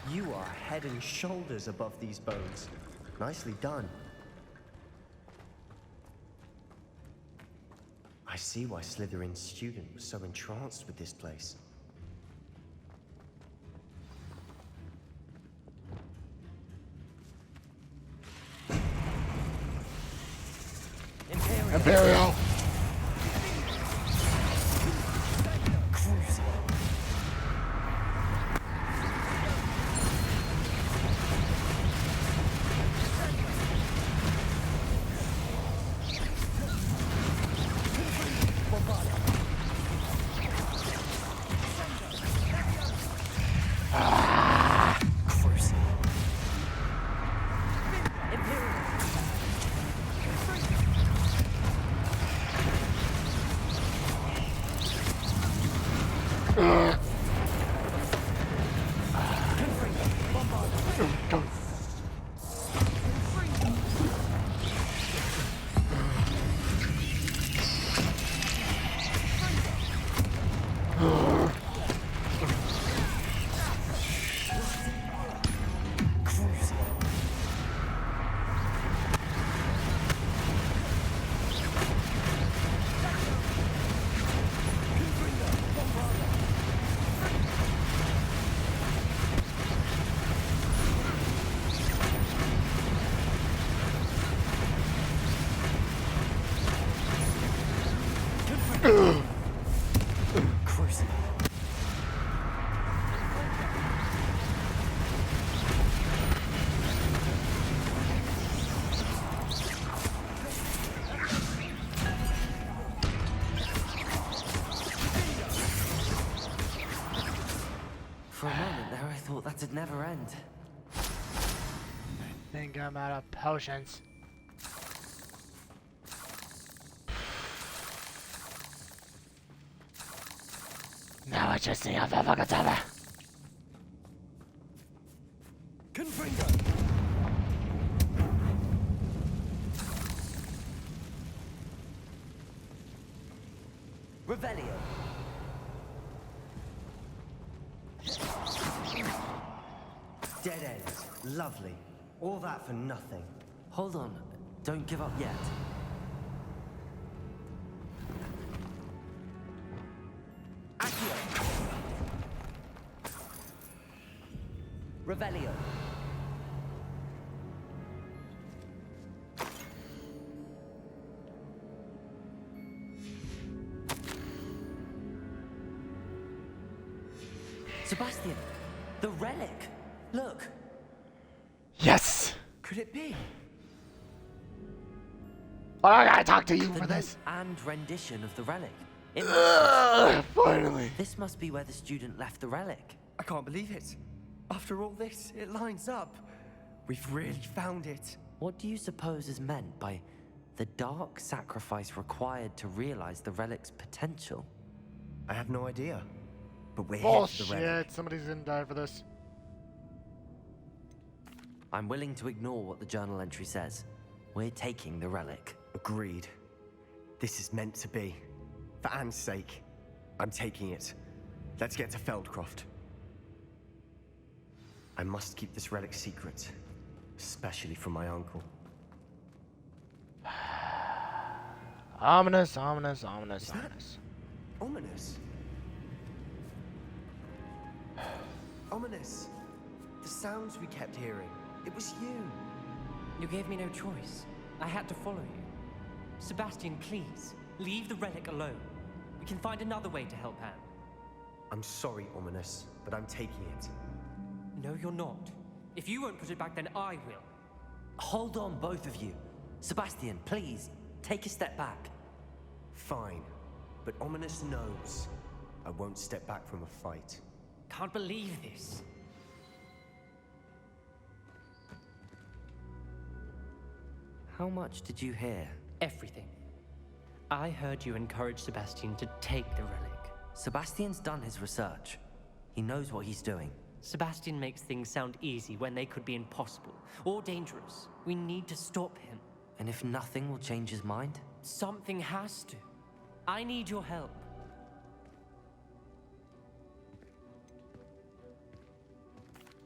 You are head and shoulders above these bones. Nicely done. I see why Slytherin's student was so entranced with this place. Imperial. For a moment there, I thought that'd never end. I think I'm out of potions. Now I just see how fucking time. Confringo! Revelio. Dead end. Lovely. All that for nothing. Hold on. Don't give up yet. Accio. Revelio. Sebastian, the relic. Look. Yes. Could it be? Oh, I gotta talk to you for this. And rendition of the relic. Finally. This must be where the student left the relic. I can't believe it. After all this, it lines up. We've really found it. What do you suppose is meant by the dark sacrifice required to realize the relic's potential? I have no idea. But we're here for the relic. Bullshit. Somebody's gonna die for this. I'm willing to ignore what the journal entry says. We're taking the relic. Agreed. This is meant to be. For Anne's sake, I'm taking it. Let's get to Feldcroft. I must keep this relic secret, especially from my uncle. Ominous, ominous, ominous, ominous. Ominous? Ominous. The sounds we kept hearing. It was you. You gave me no choice. I had to follow you. Sebastian, please, leave the relic alone. We can find another way to help Anne. I'm sorry, Ominous, but I'm taking it. No, you're not. If you won't put it back, then I will. Hold on, both of you. Sebastian, please, take a step back. Fine, but Ominous knows I won't step back from a fight. Can't believe this. How much did you hear? Everything. I heard you encourage Sebastian to take the relic. Sebastian's done his research. He knows what he's doing. Sebastian makes things sound easy when they could be impossible or dangerous. We need to stop him. And if nothing will change his mind? Something has to. I need your help.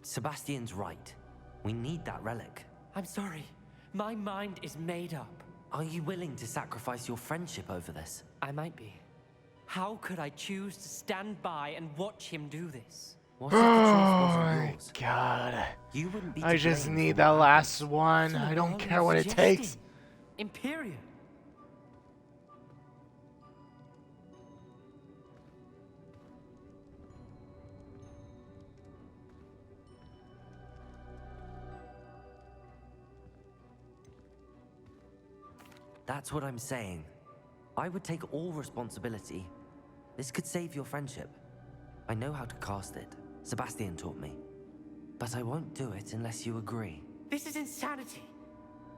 Sebastian's right. We need that relic. I'm sorry. My mind is made up. Are you willing to sacrifice your friendship over this? I might be. How could I choose to stand by and watch him do this? What if the choice wasn't my yours? God. You wouldn't be I to just blame need for that what last happened. one. I don't care what it takes. Imperium. That's what I'm saying. I would take all responsibility. This could save your friendship. I know how to cast it. Sebastian taught me. But I won't do it unless you agree. This is insanity.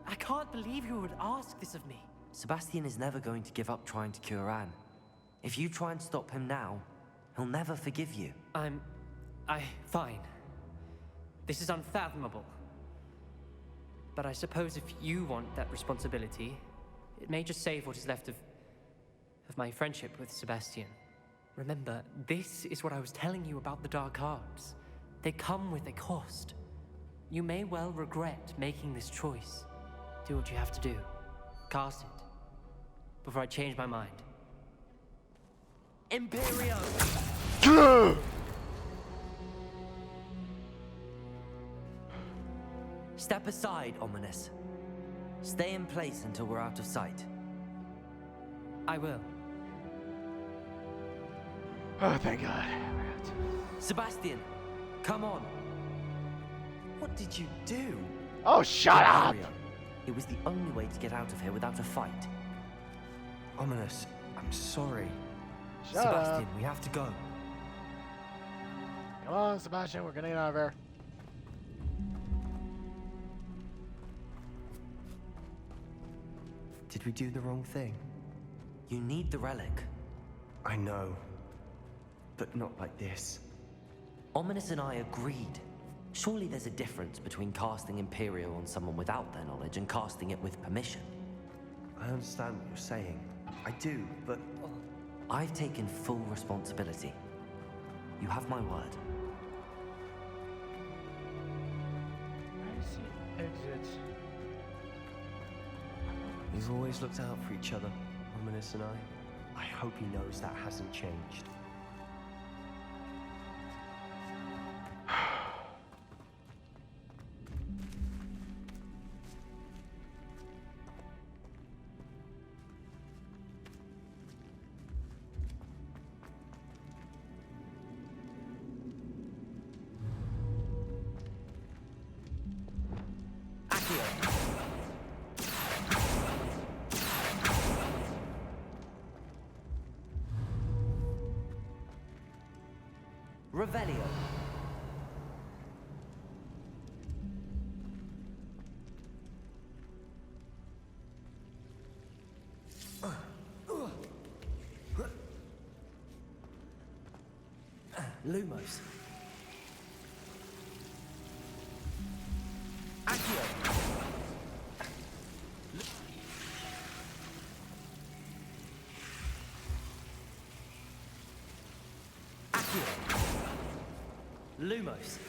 I can't believe you would ask this of me. Sebastian is never going to give up trying to cure Anne. If you try and stop him now, he'll never forgive you. Fine. This is unfathomable. But I suppose if you want that responsibility, it may just save what is left of my friendship with Sebastian. Remember, this is what I was telling you about the dark arts. They come with a cost. You may well regret making this choice. Do what you have to do. Cast it. Before I change my mind. Imperio! Step aside, Ominous. Stay in place until we're out of sight. I will. Oh, thank God. Sebastian, come on. What did you do? Oh, shut up! Imperio. It was the only way to get out of here without a fight. Ominous, I'm sorry. Shut Sebastian, up. we have to go. Come on, Sebastian, we're gonna get out of here. Did we do the wrong thing? You need the relic. I know. but not like this. Ominous and I agreed. Surely there's a difference between casting Imperial on someone without their knowledge and casting it with permission. I understand what you're saying. I do, but... I've taken full responsibility. You have my word. I see exits. We've always looked out for each other, Ominous and I. I hope he knows that hasn't changed. Revelio. Lumos. Accio. Accio. Lumos.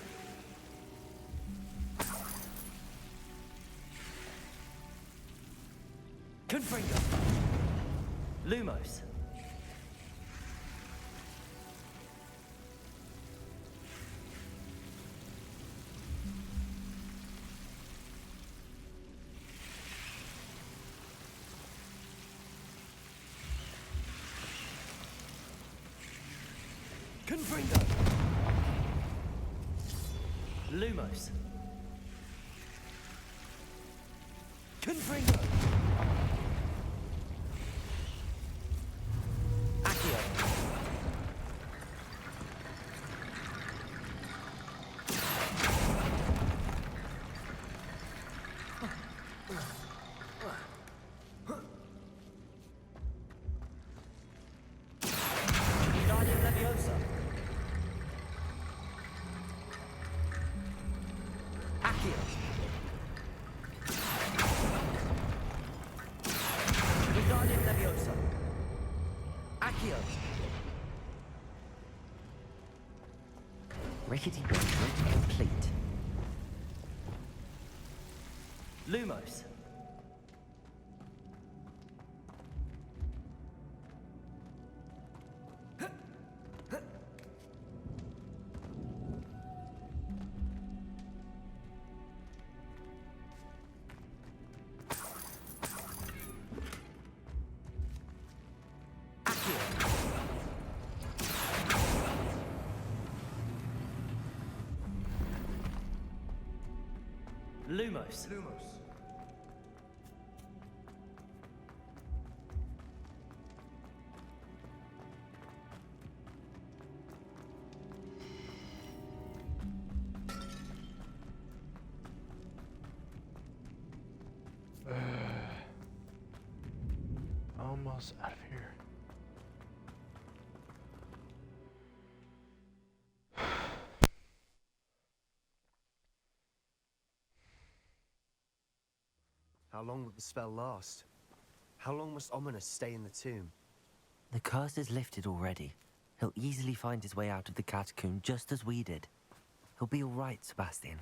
Confringo. Lumos. Confringo. Lumos. Confringo. Accio. Guardian Leviosa. Accio. Guardian Leviosa. Accio. Rickety Bridge complete. Lumos. Lumos. Almost out of here. How long will the spell last? How long must Ominous stay in the tomb? The curse is lifted already. He'll easily find his way out of the catacomb just as we did. He'll be all right, Sebastian.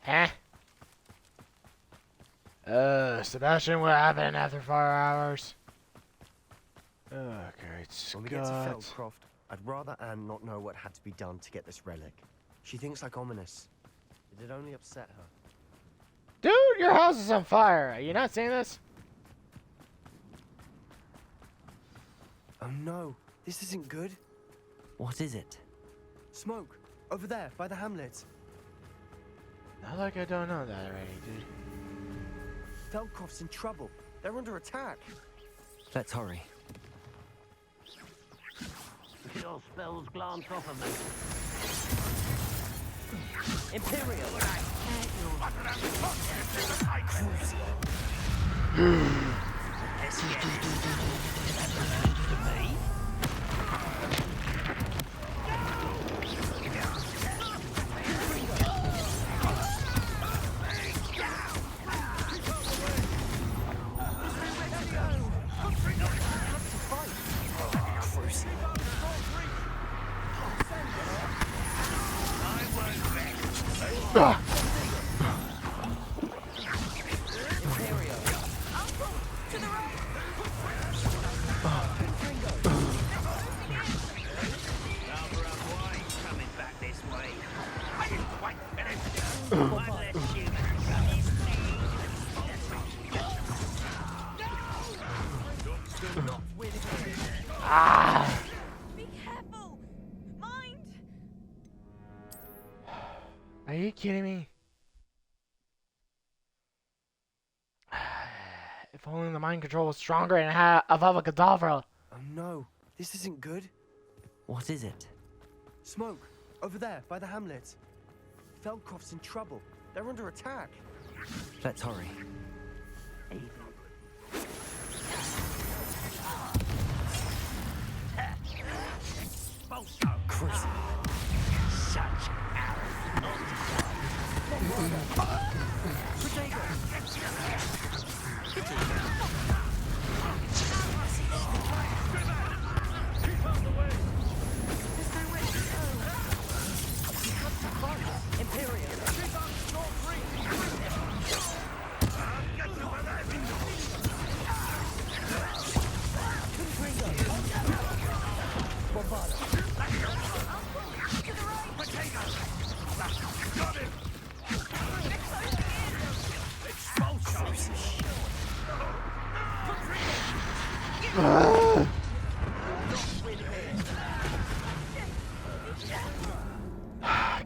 Huh? Sebastian, what happened after 4 hours? Oh, great Scott. When we get to Feldcroft, I'd rather Anne not know what had to be done to get this relic. She thinks like Ominous. It'd only upset her. Dude, your house is on fire. Are you not seeing this? Oh no, this isn't good. What is it? Smoke, over there, by the hamlet. Not like I don't know that already, dude. Feldcroft's in trouble. They're under attack. Let's hurry. Your spells glance off of me. Imperial! Let's get it. Me? Be careful! Mind! Are you kidding me? If only the mind control was stronger and had Avada Kedavra. Oh no, this isn't good. What is it? Smoke, over there, by the hamlet. Feldcroft's in trouble. They're under attack. Let's hurry. Chris. Such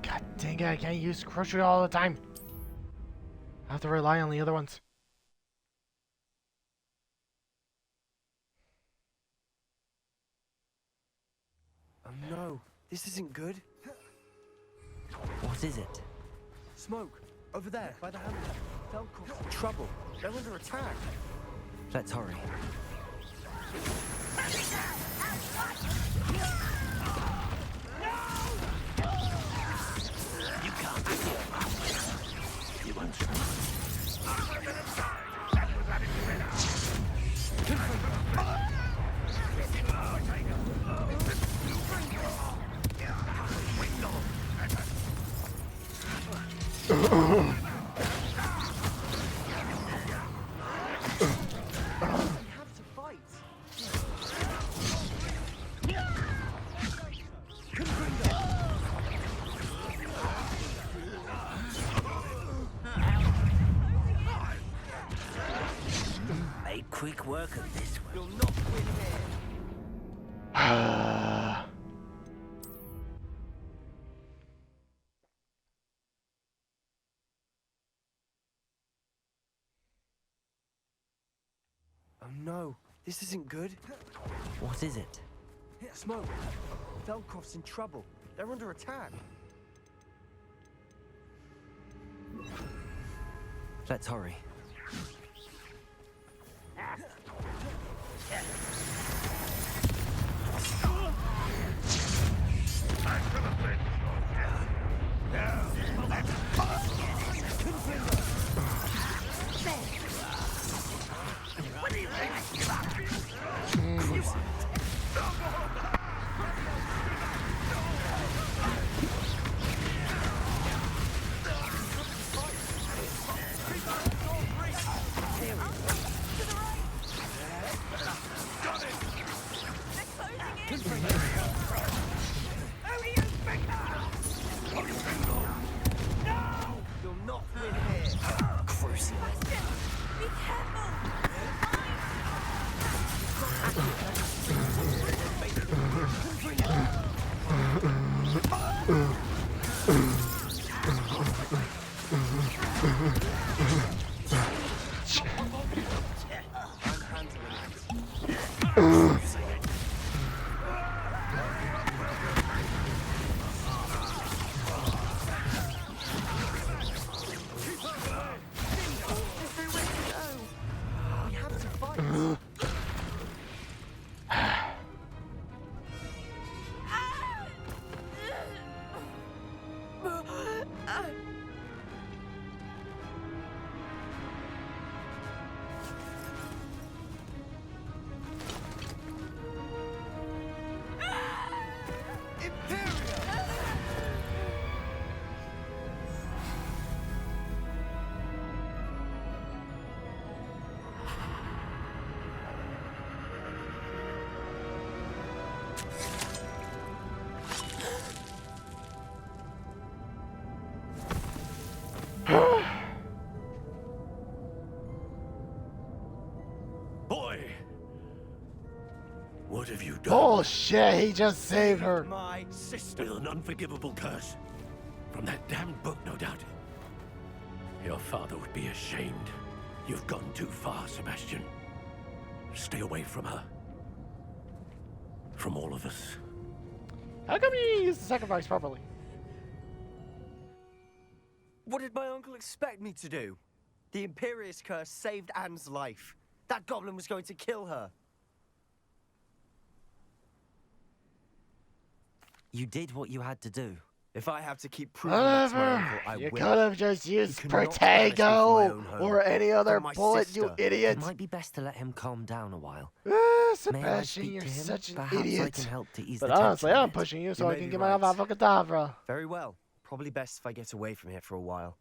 God dang it, I can't use Crochet all the time. I have to rely on the other ones. Oh no, this isn't good. What is it? Smoke, over there, by the hamlet. Feldcroft's in trouble. They're under attack. Let's hurry. you can't be here. You won't made quick work of this one. You'll not win here. Oh no, this isn't good. What is it? Smoke, Feldcroft's in trouble. They're under attack. Let's hurry. You'll not win here. Be careful! Boy! What have you done? Bullshit, he just saved her. My sister. With an unforgivable curse. From that damned book, no doubt. Your father would be ashamed. You've gone too far, Sebastian. Stay away from her. From all of us. How come you didn't use the sacrifice properly? What did my uncle expect me to do? The Imperious curse saved Anne's life. That goblin was going to kill her. You did what you had to do. If I have to keep proving that to my Whatever. uncle, I You will. could have just used He cannot punish me for my Protego own home. or any other For my bullet, you sister. idiot. It might be best to let him calm down a while. May I Sebastian, speak you're to him? such an Perhaps I idiot. can help to ease But the honestly, tension a I'm bit. pushing you so You I may can be get my right. avocadabra. Very well. Probably best if I get away from here for a while.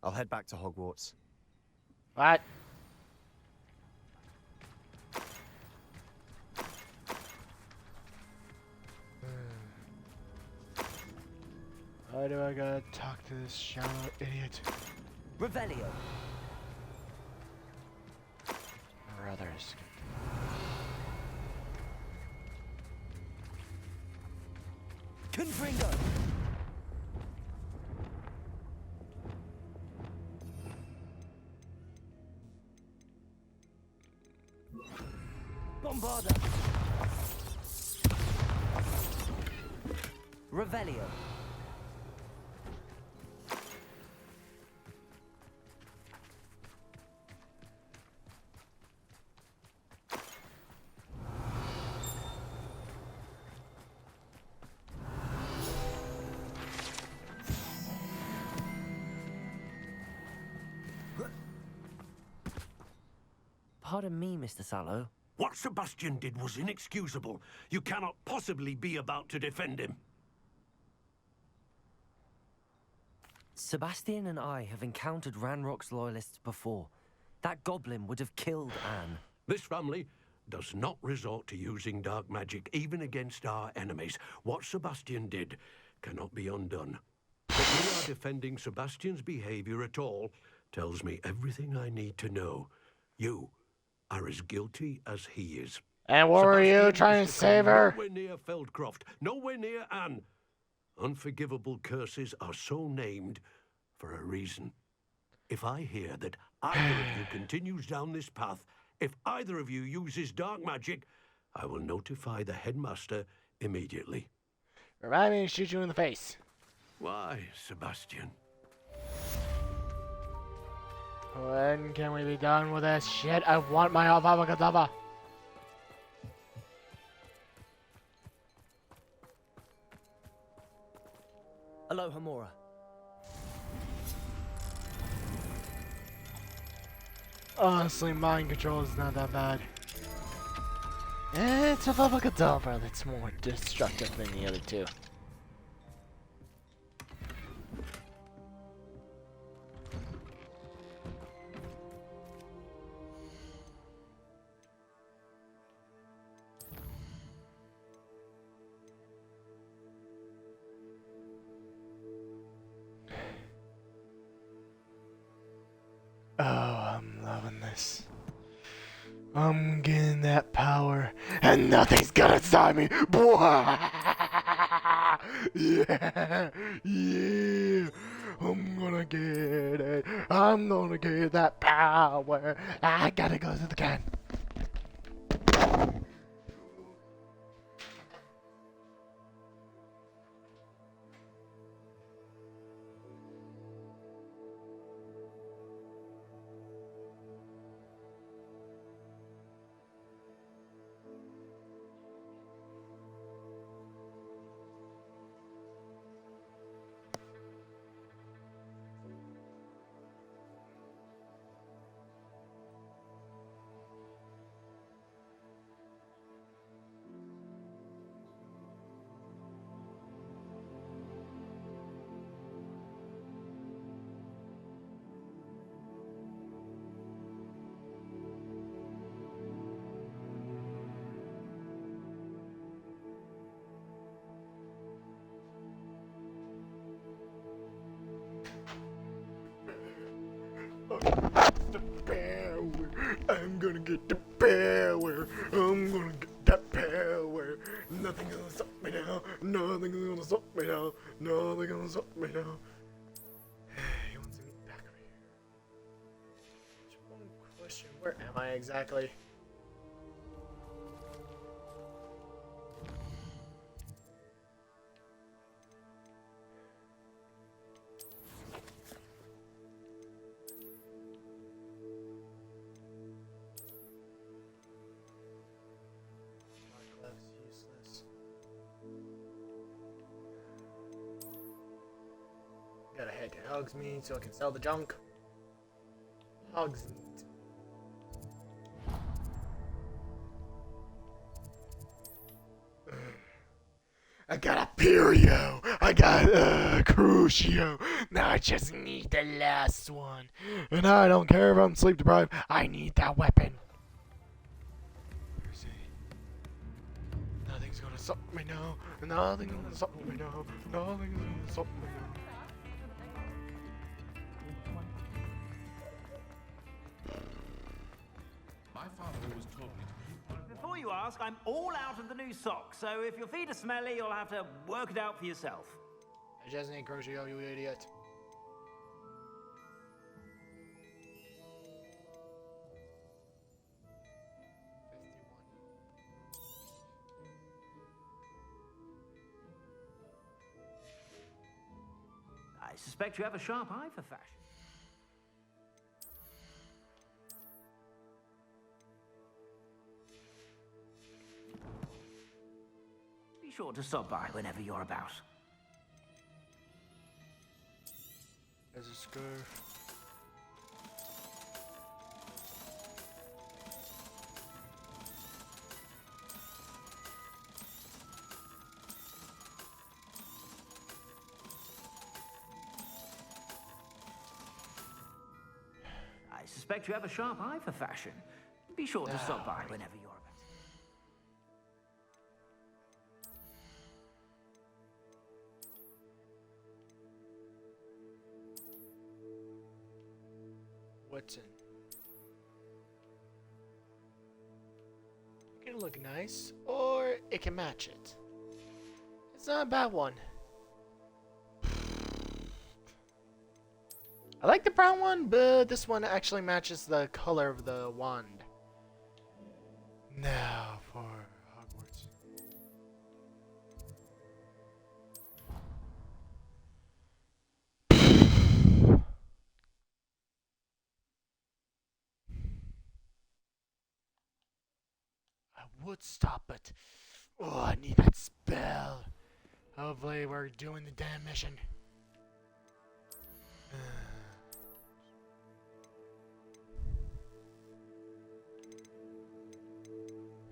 I'll head back to Hogwarts. What? Why do I gotta talk to this shallow idiot? Revelio. Brothers. Confringo! Bombarda. Revelio. Pardon me, Mr. Sallow. What Sebastian did was inexcusable. You cannot possibly be about to defend him. Sebastian and I have encountered Ranrock's loyalists before. That goblin would have killed Anne. This family does not resort to using dark magic, even against our enemies. What Sebastian did cannot be undone. That we are defending Sebastian's behavior at all tells me everything I need to know. You are as guilty as he is. And what were you Sebastian trying is to to save come her? Nowhere near Feldcroft, nowhere near Anne. Unforgivable curses are so named for a reason. If I hear that either of you continues down this path, if either of you uses dark magic, I will notify the headmaster immediately. Remind me to shoot you in the face. Why, Sebastian? When can we be done with this shit? I want my avocadabra. Aloha, Mora. Honestly, mind control is not that bad. It's a avocadabra that's more destructive than the other two. Oh, I'm loving this. I'm getting that power, and nothing's gonna stop me. Yeah, yeah. I'm gonna get it. I'm gonna get that power. I gotta go to the can. gonna get the power. I'm gonna get that power. Nothing's gonna stop me now. Nothing's gonna stop me now. Nothing's gonna stop me now. He wants to get back over here. Just one question. Where am I exactly? Useless. Gotta head to Hogsmeade so I can sell the junk. Hogsmeade. I got a Perio. I got a Crucio. Now I just need the last one. And I don't care if I'm sleep deprived. I need that weapon. Where's he? Nothing's gonna stop me now. Nothing's gonna stop me now. Nothing's gonna stop me now. My father always told me to keep Before you ask, I'm all out of the new socks, so if your feet are smelly, you'll have to work it out for yourself. I just need Crucio, you idiot. I suspect you have a sharp eye for fashion. Be sure to stop by whenever you're about. There's a scarf. I suspect you have a sharp eye for fashion. Be sure to stop by whenever you're about. What's in? It can look nice, or it can match it. It's not a bad one. I like the brown one, but this one actually matches the color of the wand. Now for Hogwarts. I would stop, but oh, I need that spell. Hopefully, we're doing the damn mission.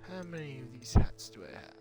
How many of these hats do I have?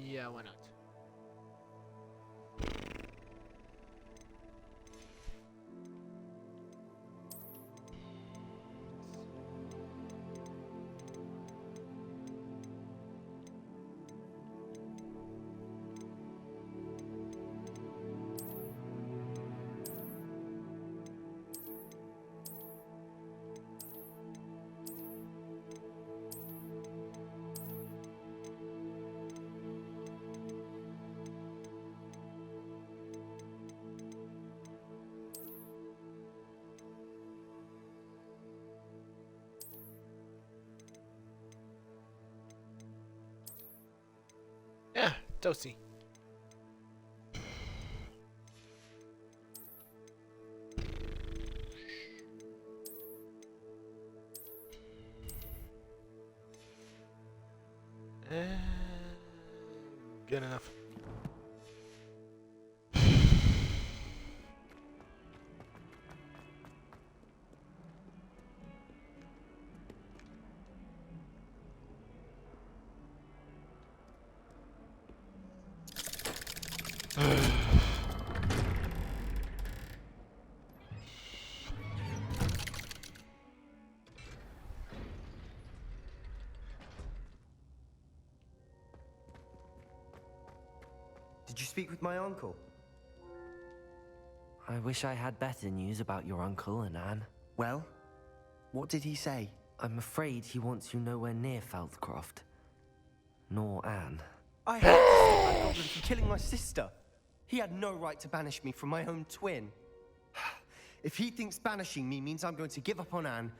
Yeah, why not? Yeah, Dosey. Good enough. Did you speak with my uncle? I wish I had better news about your uncle and Anne. Well, what did he say? I'm afraid he wants you nowhere near Feldcroft. Nor Anne. I had to stop that goblin from killing my sister. He had no right to banish me from my own twin. If he thinks banishing me means I'm going to give up on Anne,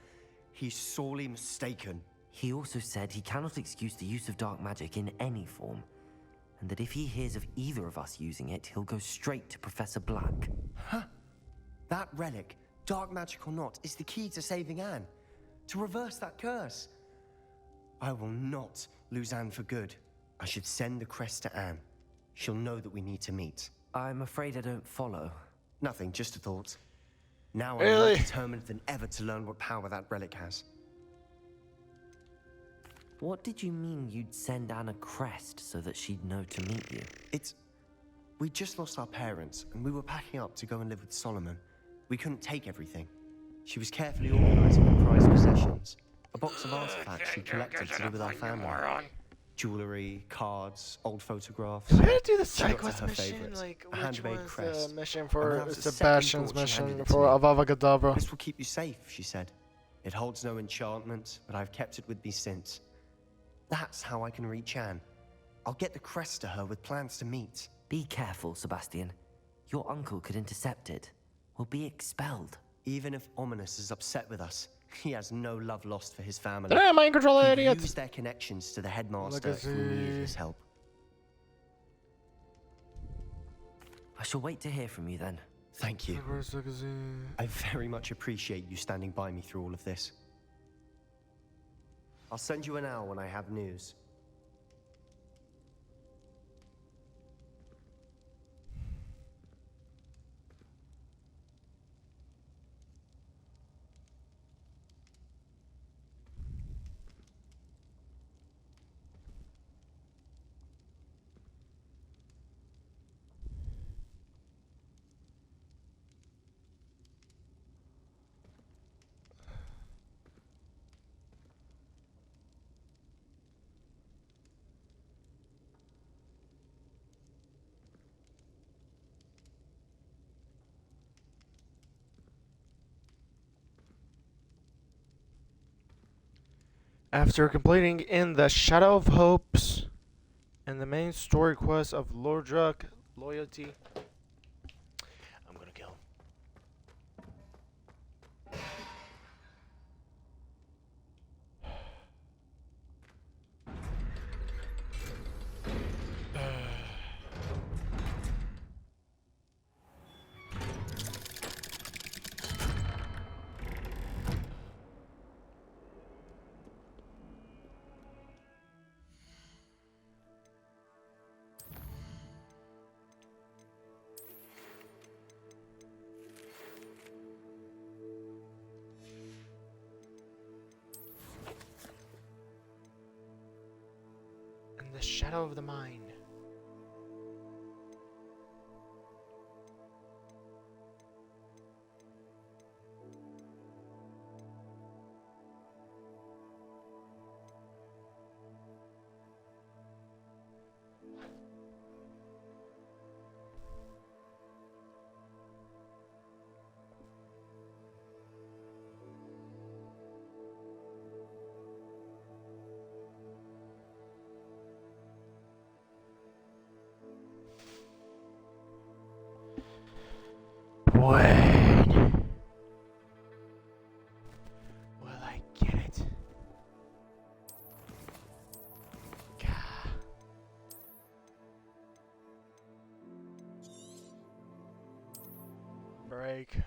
he's sorely mistaken. He also said he cannot excuse the use of dark magic in any form, and that if he hears of either of us using it, he'll go straight to Professor Black. Huh? That relic, dark magic or not, is the key to saving Anne. To reverse that curse. I will not lose Anne for good. I should send the crest to Anne. She'll know that we need to meet. I'm afraid I don't follow. Nothing, just a thought. Now I'm Really? more determined than ever to learn what power that relic has. What did you mean you'd send Anne a crest so that she'd know to meet you? We just lost our parents, and we were packing up to go and live with Solomon. We couldn't take everything. She was carefully organizing her prized possessions. A box of artifacts she collected to do with our family. Jewelry, cards, old photographs. We gotta do the She got side to quest her mission, favorites. like A which handmade one's crest. the mission And for that was the second Sebastian's thought she handed mission it to for me. Avada Kedavra? This will keep you safe, she said. It holds no enchantment, but I've kept it with me since. That's how I can reach Anne. I'll get the crest to her with plans to meet. Be careful, Sebastian. Your uncle could intercept it. We'll be expelled. Even if Ominous is upset with us, he has no love lost for his family. Yeah, mind control He idiot. used their connections to the headmaster Legacy. who needed his help. I shall wait to hear from you then. Thank you. I very much appreciate you standing by me through all of this. I'll send you an hour when I have news. After completing In the Shadow of Hopes and the main story quest of Lordruck Loyalty, I'm gonna kill him. In the Shadow of the Mind. When will I get it? Gah. Break.